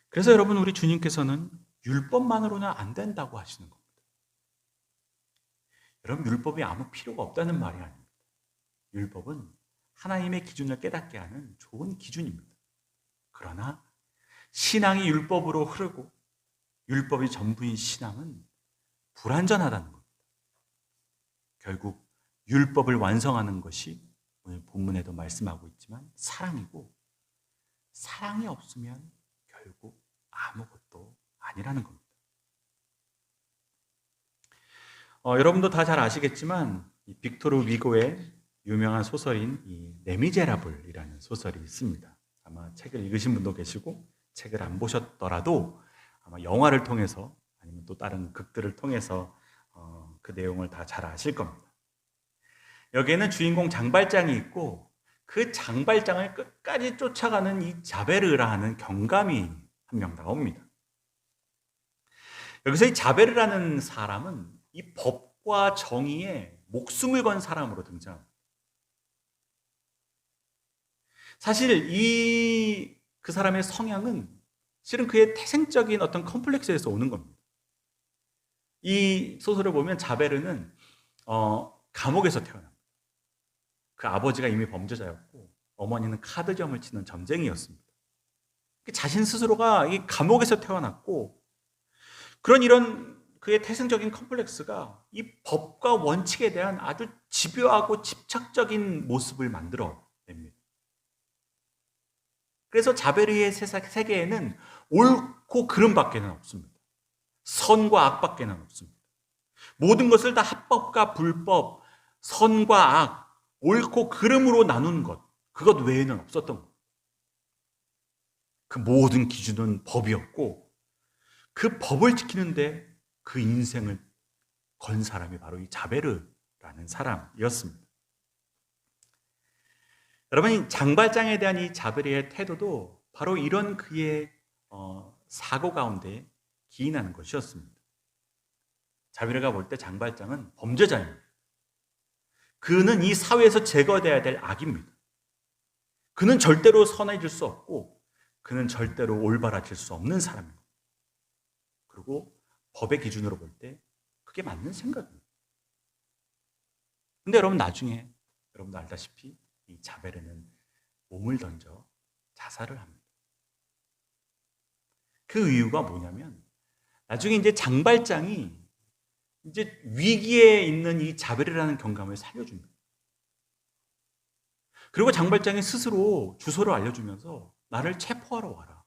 그래서 여러분, 우리 주님께서는 율법만으로는 안 된다고 하시는 겁니다. 여러분, 율법이 아무 필요가 없다는 말이 아닙니다. 율법은 하나님의 기준을 깨닫게 하는 좋은 기준입니다. 그러나 신앙이 율법으로 흐르고 율법이 전부인 신앙은 불완전하다는 겁니다. 결국 율법을 완성하는 것이 오늘 본문에도 말씀하고 있지만 사랑이고, 사랑이 없으면 결국 아무것도 아니라는 겁니다. 여러분도 다 잘 아시겠지만 이 빅토르 위고의 유명한 소설인 이 레미제라블이라는 소설이 있습니다. 아마 책을 읽으신 분도 계시고 책을 안 보셨더라도 아마 영화를 통해서 아니면 또 다른 극들을 통해서 그 내용을 다 잘 아실 겁니다. 여기에는 주인공 장발장이 있고 그 장발장을 끝까지 쫓아가는 이 자베르라는 경감이 한 명 나옵니다. 여기서 이 자베르라는 사람은 이 법과 정의에 목숨을 건 사람으로 등장합니다. 사실 그 사람의 성향은 실은 그의 태생적인 어떤 컴플렉스에서 오는 겁니다. 이 소설을 보면 자베르는 감옥에서 태어납니다. 그 아버지가 이미 범죄자였고 어머니는 카드점을 치는 점쟁이였습니다. 자신 스스로가 이 감옥에서 태어났고 이런 그의 태생적인 컴플렉스가 이 법과 원칙에 대한 아주 집요하고 집착적인 모습을 만들어냅니다. 그래서 자베르의 세계에는 옳고 그름밖에는 없습니다. 선과 악밖에는 없습니다. 모든 것을 다 합법과 불법, 선과 악, 옳고 그름으로 나눈 것, 그것 외에는 없었던 것. 그 모든 기준은 법이었고 그 법을 지키는데 그 인생을 건 사람이 바로 이 자베르라는 사람이었습니다. 여러분, 이 장발장에 대한 이 자베르의 태도도 바로 이런 그의 사고 가운데 기인하는 것이었습니다. 자베르가 볼 때 장발장은 범죄자입니다. 그는 이 사회에서 제거돼야 될 악입니다. 그는 절대로 선해질 수 없고 그는 절대로 올바라질 수 없는 사람입니다. 그리고 법의 기준으로 볼 때 그게 맞는 생각입니다. 근데 여러분 나중에 여러분도 알다시피 이 자베르는 몸을 던져 자살을 합니다. 그 이유가 뭐냐면 나중에 이제 장발장이 이제 위기에 있는 이 자베르라는 경감을 살려줍니다. 그리고 장발장이 스스로 주소를 알려주면서 나를 체포하러 와라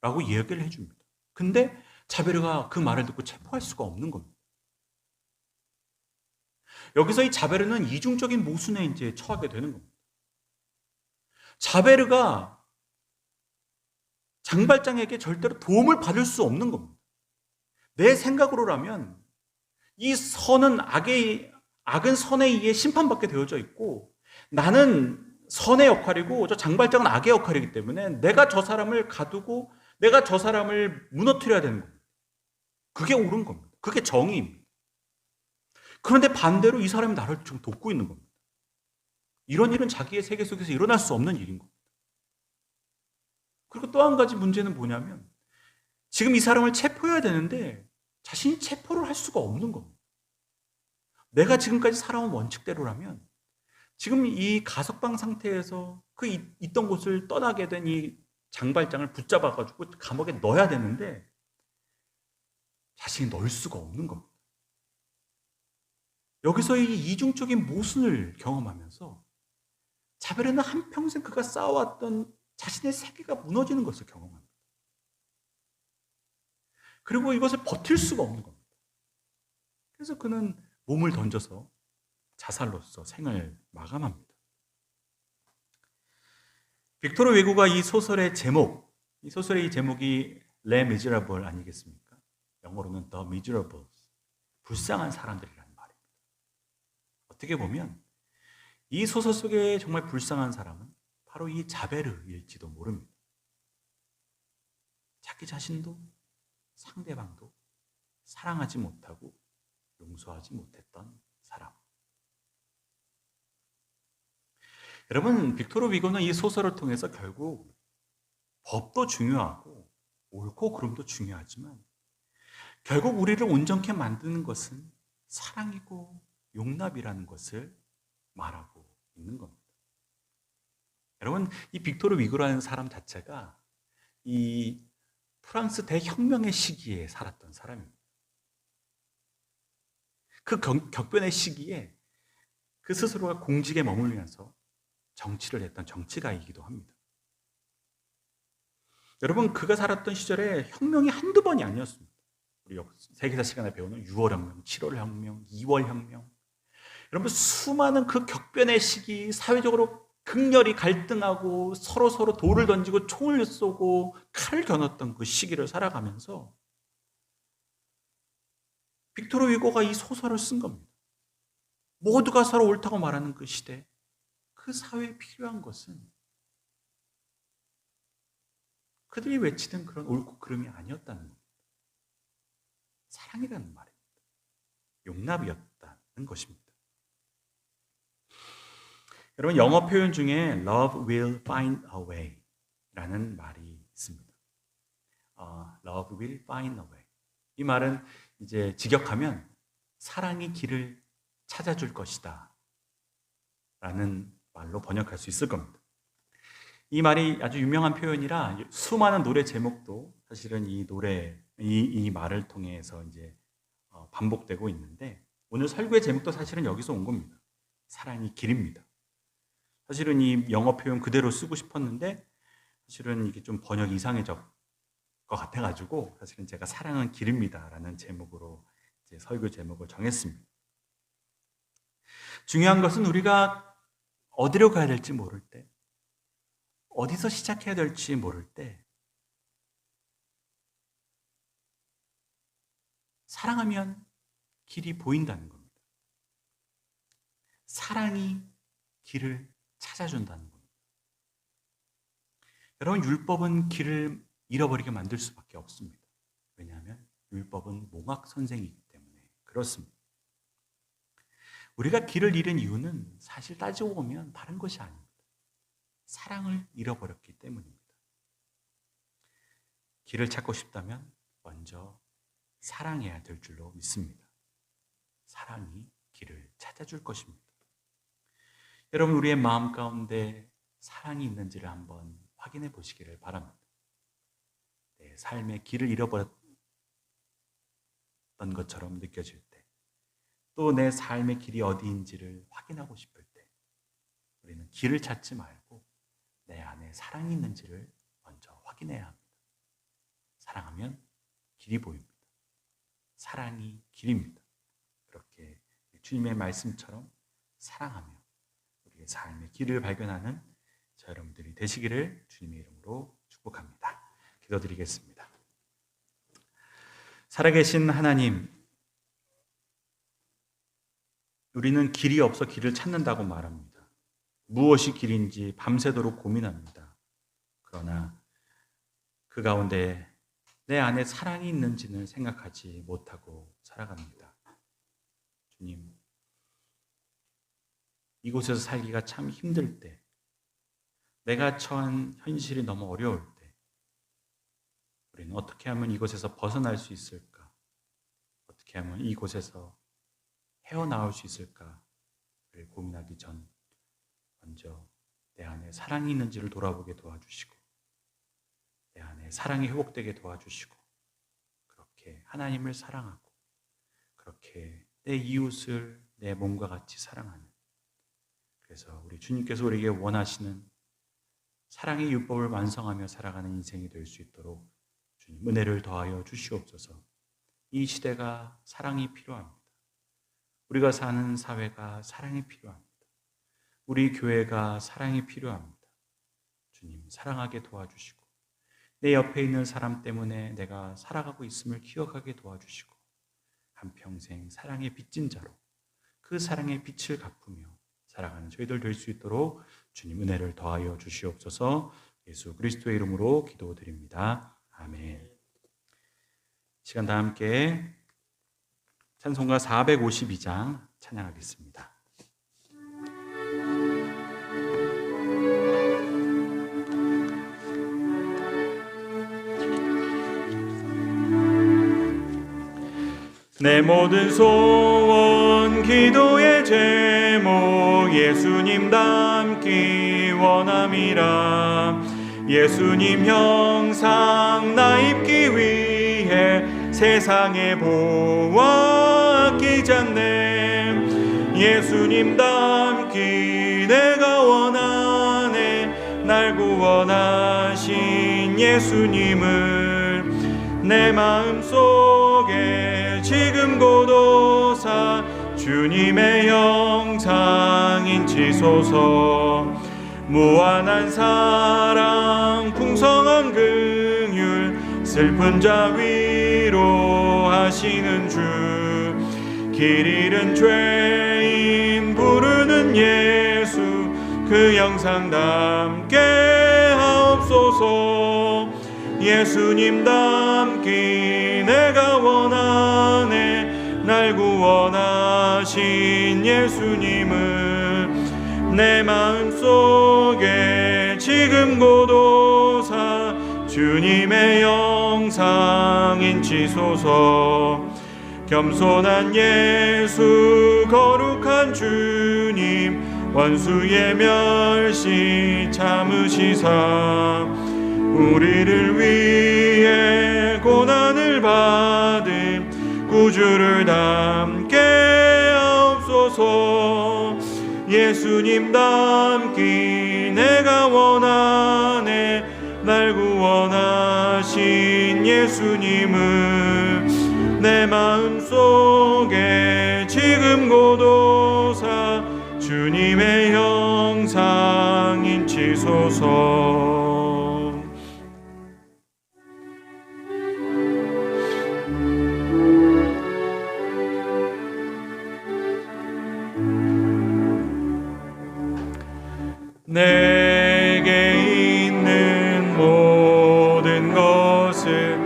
라고 이야기를 해줍니다. 근데 자베르가 그 말을 듣고 체포할 수가 없는 겁니다. 여기서 이 자베르는 이중적인 모순에 이제 처하게 되는 겁니다. 자베르가 장발장에게 절대로 도움을 받을 수 없는 겁니다. 내 생각으로라면 이 악은 선에 의해 심판받게 되어져 있고 나는 선의 역할이고 저 장발장은 악의 역할이기 때문에 내가 저 사람을 가두고 내가 저 사람을 무너뜨려야 되는 겁니다. 그게 옳은 겁니다. 그게 정의입니다. 그런데 반대로 이 사람이 나를 좀 돕고 있는 겁니다. 이런 일은 자기의 세계 속에서 일어날 수 없는 일인 겁니다. 그리고 또 한 가지 문제는 뭐냐면 지금 이 사람을 체포해야 되는데 자신이 체포를 할 수가 없는 겁니다. 내가 지금까지 살아온 원칙대로라면 지금 이 가석방 상태에서 그 있던 곳을 떠나게 된 이 장발장을 붙잡아가지고 감옥에 넣어야 되는데 자신이 넣을 수가 없는 겁니다. 여기서 이 이중적인 모순을 경험하면서 자베르는 한평생 그가 쌓아왔던 자신의 세계가 무너지는 것을 경험합니다. 그리고 이것을 버틸 수가 없는 겁니다. 그래서 그는 몸을 던져서 자살로서 생을 마감합니다. 빅토르 웨고가 이 소설의 제목이 Les Miserables 아니겠습니까? 영어로는 The Miserables, 불쌍한 사람들이라는 말입니다. 어떻게 보면 이 소설 속에 정말 불쌍한 사람은 바로 이 자베르일지도 모릅니다. 자기 자신도 상대방도 사랑하지 못하고 용서하지 못했던 사람. 여러분, 빅토르 위고는 이 소설을 통해서 결국 법도 중요하고 옳고 그름도 중요하지만 결국 우리를 온전케 만드는 것은 사랑이고 용납이라는 것을 말하고 있는 겁니다. 여러분, 이 빅토르 위고라는 사람 자체가 이 프랑스 대혁명의 시기에 살았던 사람입니다. 그 격변의 시기에 그 스스로가 공직에 머물면서 정치를 했던 정치가이기도 합니다. 여러분, 그가 살았던 시절에 혁명이 한두 번이 아니었습니다. 우리 세계사 시간에 배우는 6월혁명, 7월혁명, 2월혁명. 여러분, 수많은 그 격변의 시기, 사회적으로 극렬히 갈등하고 서로 돌을 던지고 총을 쏘고 칼을 겨눴던 그 시기를 살아가면서 빅토르 위고가 이 소설을 쓴 겁니다. 모두가 서로 옳다고 말하는 그 시대, 그 사회에 필요한 것은 그들이 외치던 그런 옳고 그름이 아니었다는 겁니다. 사랑이라는 말입니다. 용납이었다는 것입니다. 여러분, 영어 표현 중에 love will find a way 라는 말이 있습니다. love will find a way. 이 말은 이제 직역하면 사랑이 길을 찾아줄 것이다 라는 말로 번역할 수 있을 겁니다. 이 말이 아주 유명한 표현이라 수많은 노래 제목도 사실은 이 말을 통해서 이제 반복되고 있는데 오늘 설교의 제목도 사실은 여기서 온 겁니다. 사랑이 길입니다. 사실은 이 영어 표현 그대로 쓰고 싶었는데 사실은 이게 좀 번역 이상해질 것 같아가지고 사실은 제가 사랑은 길입니다라는 제목으로 이제 설교 제목을 정했습니다. 중요한 것은 우리가 어디로 가야 될지 모를 때, 어디서 시작해야 될지 모를 때 사랑하면 길이 보인다는 겁니다. 사랑이 길을 찾아준다는 겁니다. 여러분, 율법은 길을 잃어버리게 만들 수밖에 없습니다. 왜냐하면 율법은 몽학 선생이기 때문에 그렇습니다. 우리가 길을 잃은 이유는 사실 따지고 보면 다른 것이 아닙니다. 사랑을 잃어버렸기 때문입니다. 길을 찾고 싶다면 먼저 사랑해야 될 줄로 믿습니다. 사랑이 길을 찾아줄 것입니다. 여러분, 우리의 마음 가운데 사랑이 있는지를 한번 확인해 보시기를 바랍니다. 내 삶의 길을 잃어버렸던 것처럼 느껴질 때, 또 내 삶의 길이 어디인지를 확인하고 싶을 때, 우리는 길을 찾지 말고 내 안에 사랑이 있는지를 먼저 확인해야 합니다. 사랑하면 길이 보입니다. 사랑이 길입니다. 그렇게 주님의 말씀처럼 사랑하며 우리의 삶의 길을 발견하는 저 여러분들이 되시기를 주님의 이름으로 축복합니다. 기도드리겠습니다. 살아계신 하나님, 우리는 길이 없어 길을 찾는다고 말합니다. 무엇이 길인지 밤새도록 고민합니다. 그러나 그 가운데 내 안에 사랑이 있는지는 생각하지 못하고 살아갑니다. 주님, 이곳에서 살기가 참 힘들 때, 내가 처한 현실이 너무 어려울 때, 우리는 어떻게 하면 이곳에서 벗어날 수 있을까? 어떻게 하면 이곳에서 헤어나올 수 있을까를 고민하기 전 먼저 내 안에 사랑이 있는지를 돌아보게 도와주시고, 내 안에 사랑이 회복되게 도와주시고, 그렇게 하나님을 사랑하고 그렇게 내 이웃을 내 몸과 같이 사랑하는, 그래서 우리 주님께서 우리에게 원하시는 사랑의 율법을 완성하며 살아가는 인생이 될 수 있도록 주님 은혜를 더하여 주시옵소서. 이 시대가 사랑이 필요합니다. 우리가 사는 사회가 사랑이 필요합니다. 우리 교회가 사랑이 필요합니다. 주님, 사랑하게 도와주시고, 내 옆에 있는 사람 때문에 내가 살아가고 있음을 기억하게 도와주시고, 한평생 사랑의 빚진 자로 그 사랑의 빛을 갚으며 살아가는 저희들 될 수 있도록 주님 은혜를 더하여 주시옵소서. 예수 그리스도의 이름으로 기도드립니다. 아멘. 시간 다 함께 찬송가 452장 찬양하겠습니다.
내 모든 소원 기도의 제목 예수님 닮기 원함이라. 예수님 형상 나 입기 위해 세상에 보아 아끼지 않네. 예수님 닮기 내가 원하네. 날 구원하신 예수님을 내 마음속에 지금 고도사 주님의 형상 인치소서. 무한한 사랑 풍성한 긍휼 슬픈 자 위로하시는 주. 길 잃은 죄인 부르는 예수 그 형상 담게 하옵소서. 예수님 닮기 내가 원하네. 날 구원하신 예수님을 내 마음속에 지금 고도사 주님의 형상 인치소서. 겸손한 예수 거룩한 주님 원수의 멸시 참으시사 우리를 위해 고난을 받은 구주를 닮게 하옵소서. 예수님 닮기 내가 원하네. 날 구원하신 예수님을 내 마음속에 지금 고도사 주님의 형상 인치소서. 내게 있는 모든 것을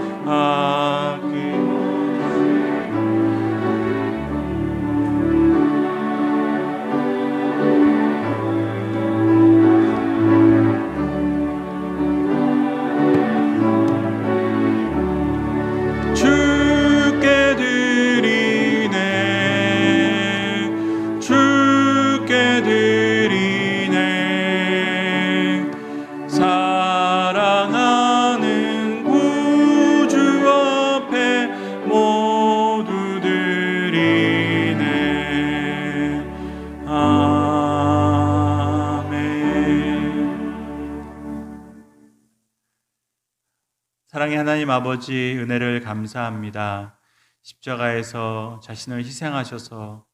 하나님 아버지 은혜를 감사합니다. 십자가에서 자신을 희생하셔서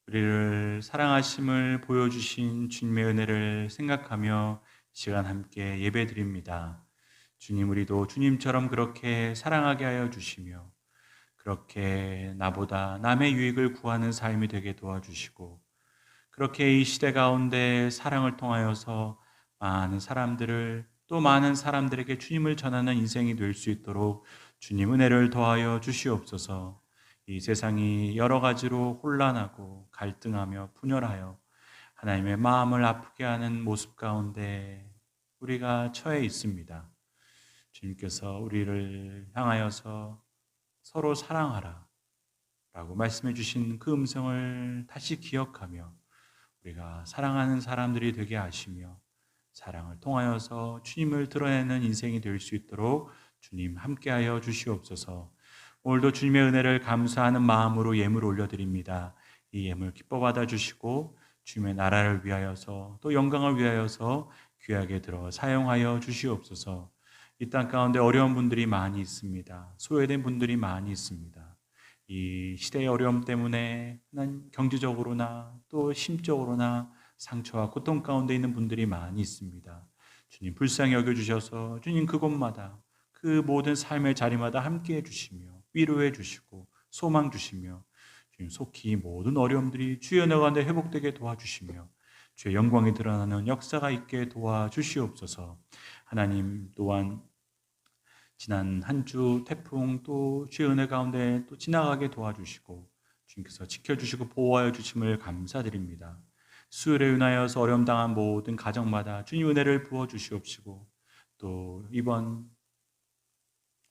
우리를 사랑하심을 보여주신 주님의 은혜를 생각하며 이 시간 함께 예배드립니다. 주님, 우리도 주님처럼 그렇게 사랑하게 하여 주시며 그렇게 나보다 남의 유익을 구하는 삶이 되게 도와주시고 그렇게 이 시대 가운데 사랑을 통하여서 많은 사람들을 또 많은 사람들에게 주님을 전하는 인생이 될 수 있도록 주님 은혜를 더하여 주시옵소서. 이 세상이 여러 가지로 혼란하고 갈등하며 분열하여 하나님의 마음을 아프게 하는 모습 가운데 우리가 처해 있습니다. 주님께서 우리를 향하여서 서로 사랑하라 라고 말씀해 주신 그 음성을 다시 기억하며 우리가 사랑하는 사람들이 되게 하시며 사랑을 통하여서 주님을 드러내는 인생이 될 수 있도록 주님 함께하여 주시옵소서. 오늘도 주님의 은혜를 감사하는 마음으로 예물 올려드립니다. 이 예물 기뻐 받아주시고 주님의 나라를 위하여서 또 영광을 위하여서 귀하게 들어 사용하여 주시옵소서. 이 땅 가운데 어려운 분들이 많이 있습니다. 소외된 분들이 많이 있습니다. 이 시대의 어려움 때문에 경제적으로나 또 심적으로나 상처와 고통 가운데 있는 분들이 많이 있습니다. 주님 불쌍히 여겨주셔서 주님 그곳마다 그 모든 삶의 자리마다 함께해 주시며 위로해 주시고 소망 주시며 주님 속히 모든 어려움들이 주의 은혜 가운데 회복되게 도와주시며 주의 영광이 드러나는 역사가 있게 도와주시옵소서. 하나님 또한 지난 한 주 태풍 또 주의 은혜 가운데 또 지나가게 도와주시고 주님께서 지켜주시고 보호하여 주심을 감사드립니다. 수요일에 인하여서 어려움 당한 모든 가정마다 주님 은혜를 부어주시옵시고 또 이번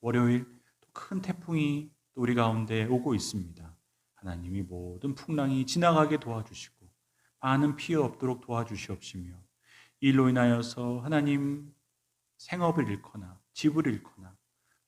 월요일 큰 태풍이 또 우리 가운데 오고 있습니다. 하나님이 모든 풍랑이 지나가게 도와주시고 많은 피해 없도록 도와주시옵시며 일로 인하여서 하나님 생업을 잃거나 집을 잃거나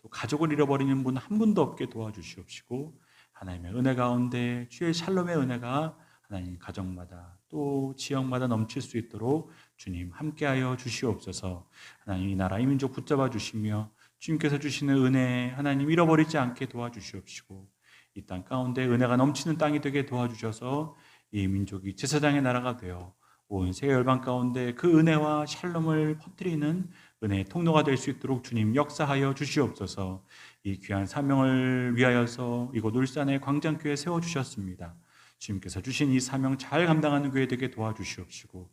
또 가족을 잃어버리는 분 한 분도 없게 도와주시옵시고 하나님의 은혜 가운데 주의 샬롬의 은혜가 하나님 가정마다 또 지역마다 넘칠 수 있도록 주님 함께하여 주시옵소서. 하나님 이 나라 이 민족 붙잡아 주시며 주님께서 주시는 은혜 하나님 잃어버리지 않게 도와주시옵시고 이 땅 가운데 은혜가 넘치는 땅이 되게 도와주셔서 이 민족이 제사장의 나라가 되어 온 세계 열방 가운데 그 은혜와 샬롬을 퍼뜨리는 은혜의 통로가 될 수 있도록 주님 역사하여 주시옵소서. 이 귀한 사명을 위하여서 이곳 울산의 광장교회 세워주셨습니다. 주님께서 주신 이 사명 잘 감당하는 교회 되게 도와주시옵시고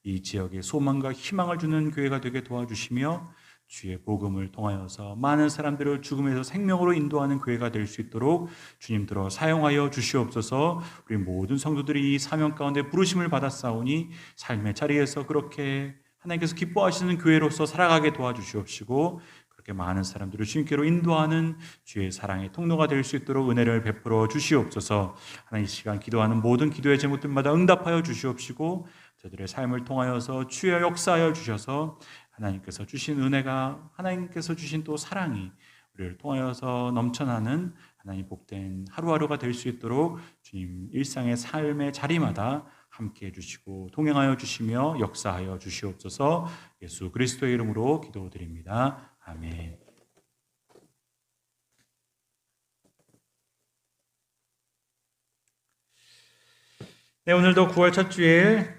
이 지역에 소망과 희망을 주는 교회가 되게 도와주시며 주의 복음을 통하여서 많은 사람들을 죽음에서 생명으로 인도하는 교회가 될 수 있도록 주님 들어 사용하여 주시옵소서. 우리 모든 성도들이 이 사명 가운데 부르심을 받았사오니 삶의 자리에서 그렇게 하나님께서 기뻐하시는 교회로서 살아가게 도와주시옵시고 그렇게 많은 사람들을 주님께로 인도하는 주의 사랑의 통로가 될 수 있도록 은혜를 베풀어 주시옵소서. 하나님 이 시간 기도하는 모든 기도의 제목들마다 응답하여 주시옵시고 저들의 삶을 통하여서 주의 역사하여 주셔서 하나님께서 주신 은혜가 하나님께서 주신 또 사랑이 우리를 통하여서 넘쳐나는 하나님 복된 하루하루가 될 수 있도록 주님 일상의 삶의 자리마다 함께해 주시고 동행하여 주시며 역사하여 주시옵소서. 예수 그리스도의 이름으로 기도드립니다. 아멘. 네, 오늘도 9월 첫 주일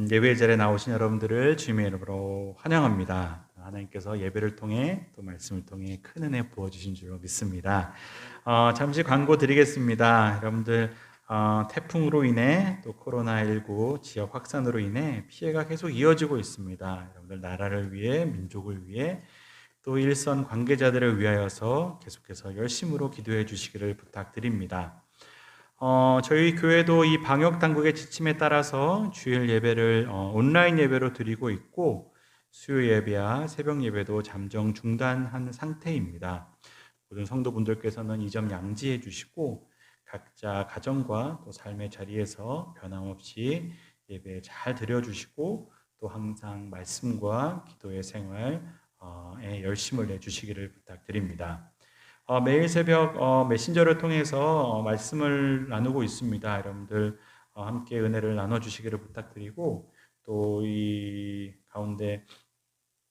예배 자리에 나오신 여러분들을 주님의 이름으로 환영합니다. 하나님께서 예배를 통해 또 말씀을 통해 큰 은혜 부어주신 줄로 믿습니다. 잠시 광고 드리겠습니다. 여러분들 태풍으로 인해 또 코로나19 지역 확산으로 인해 피해가 계속 이어지고 있습니다. 여러분들 나라를 위해 민족을 위해 또 일선 관계자들을 위하여서 계속해서 열심으로 기도해 주시기를 부탁드립니다. 저희 교회도 이 방역 당국의 지침에 따라서 주일 예배를 온라인 예배로 드리고 있고 수요 예배와 새벽 예배도 잠정 중단한 상태입니다. 모든 성도분들께서는 이 점 양지해 주시고 각자 가정과 또 삶의 자리에서 변함없이 예배 잘 드려주시고 또 항상 말씀과 기도의 생활에 열심을 내주시기를 부탁드립니다. 매일 새벽 메신저를 통해서 말씀을 나누고 있습니다. 여러분들 함께 은혜를 나눠주시기를 부탁드리고 또 이 가운데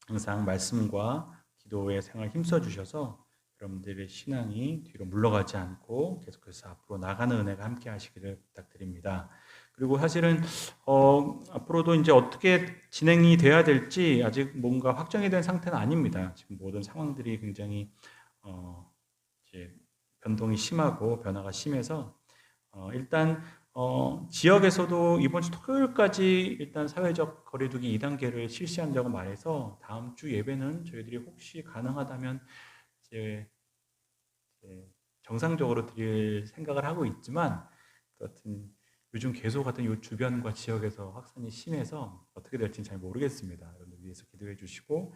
항상 말씀과 기도의 생활 힘써 주셔서
여러분들의 신앙이 뒤로 물러가지 않고 계속해서 앞으로 나가는 은혜가 함께 하시기를 부탁드립니다. 그리고 사실은 앞으로도 이제 어떻게 진행이 돼야 될지 아직 뭔가 확정이 된 상태는 아닙니다. 지금 모든 상황들이 굉장히 이제 변동이 심하고 변화가 심해서 일단 지역에서도 이번 주 토요일까지 일단 사회적 거리두기 2단계를 실시한다고 말해서 다음 주 예배는 저희들이 혹시 가능하다면 이제 정상적으로 드릴 생각을 하고 있지만 어떤 요즘 계속 같은 이 주변과 지역에서 확산이 심해서 어떻게 될지는 잘 모르겠습니다. 여러분들 위해서 기도해 주시고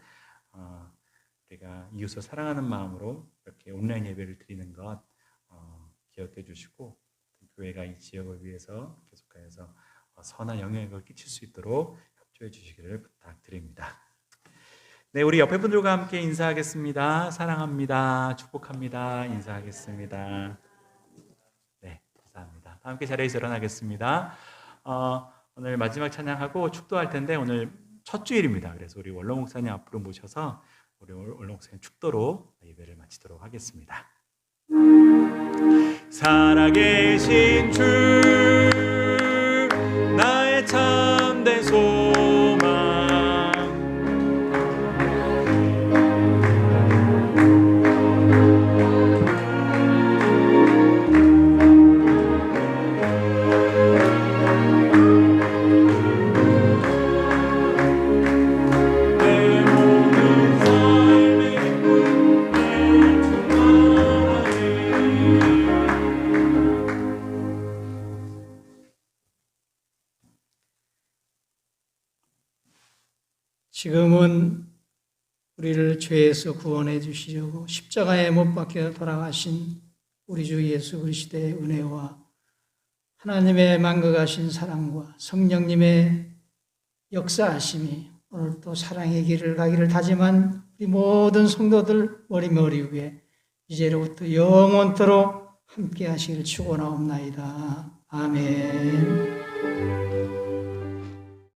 우리가 이웃을 사랑하는 마음으로 이렇게 온라인 예배를 드리는 것 기억해 주시고 교회가 이 지역을 위해서 계속해서 선한 영향력을 끼칠 수 있도록 협조해 주시기를 부탁드립니다. 네, 우리 옆에 분들과 함께 인사하겠습니다. 사랑합니다. 축복합니다. 인사하겠습니다. 네, 감사합니다. 함께 자리에서 일어나겠습니다. 오늘 마지막 찬양하고 축도할 텐데 오늘 첫 주일입니다. 그래서 우리 원로 목사님 앞으로 모셔서 우리 원로 목사님 축도로 예배를 마치도록 하겠습니다. 살아계신 주 나의 참된 소망
지금은 우리를 죄에서 구원해 주시려고 십자가에 못 박혀 돌아가신 우리 주 예수 그리스도의 은혜와 하나님의 만극하신 사랑과 성령님의 역사하심이 오늘 또 사랑의 길을 가기를 다짐한 우리 모든 성도들 머리 위에 이제로부터 영원토록 함께 하시기를 축원하옵나이다. 아멘.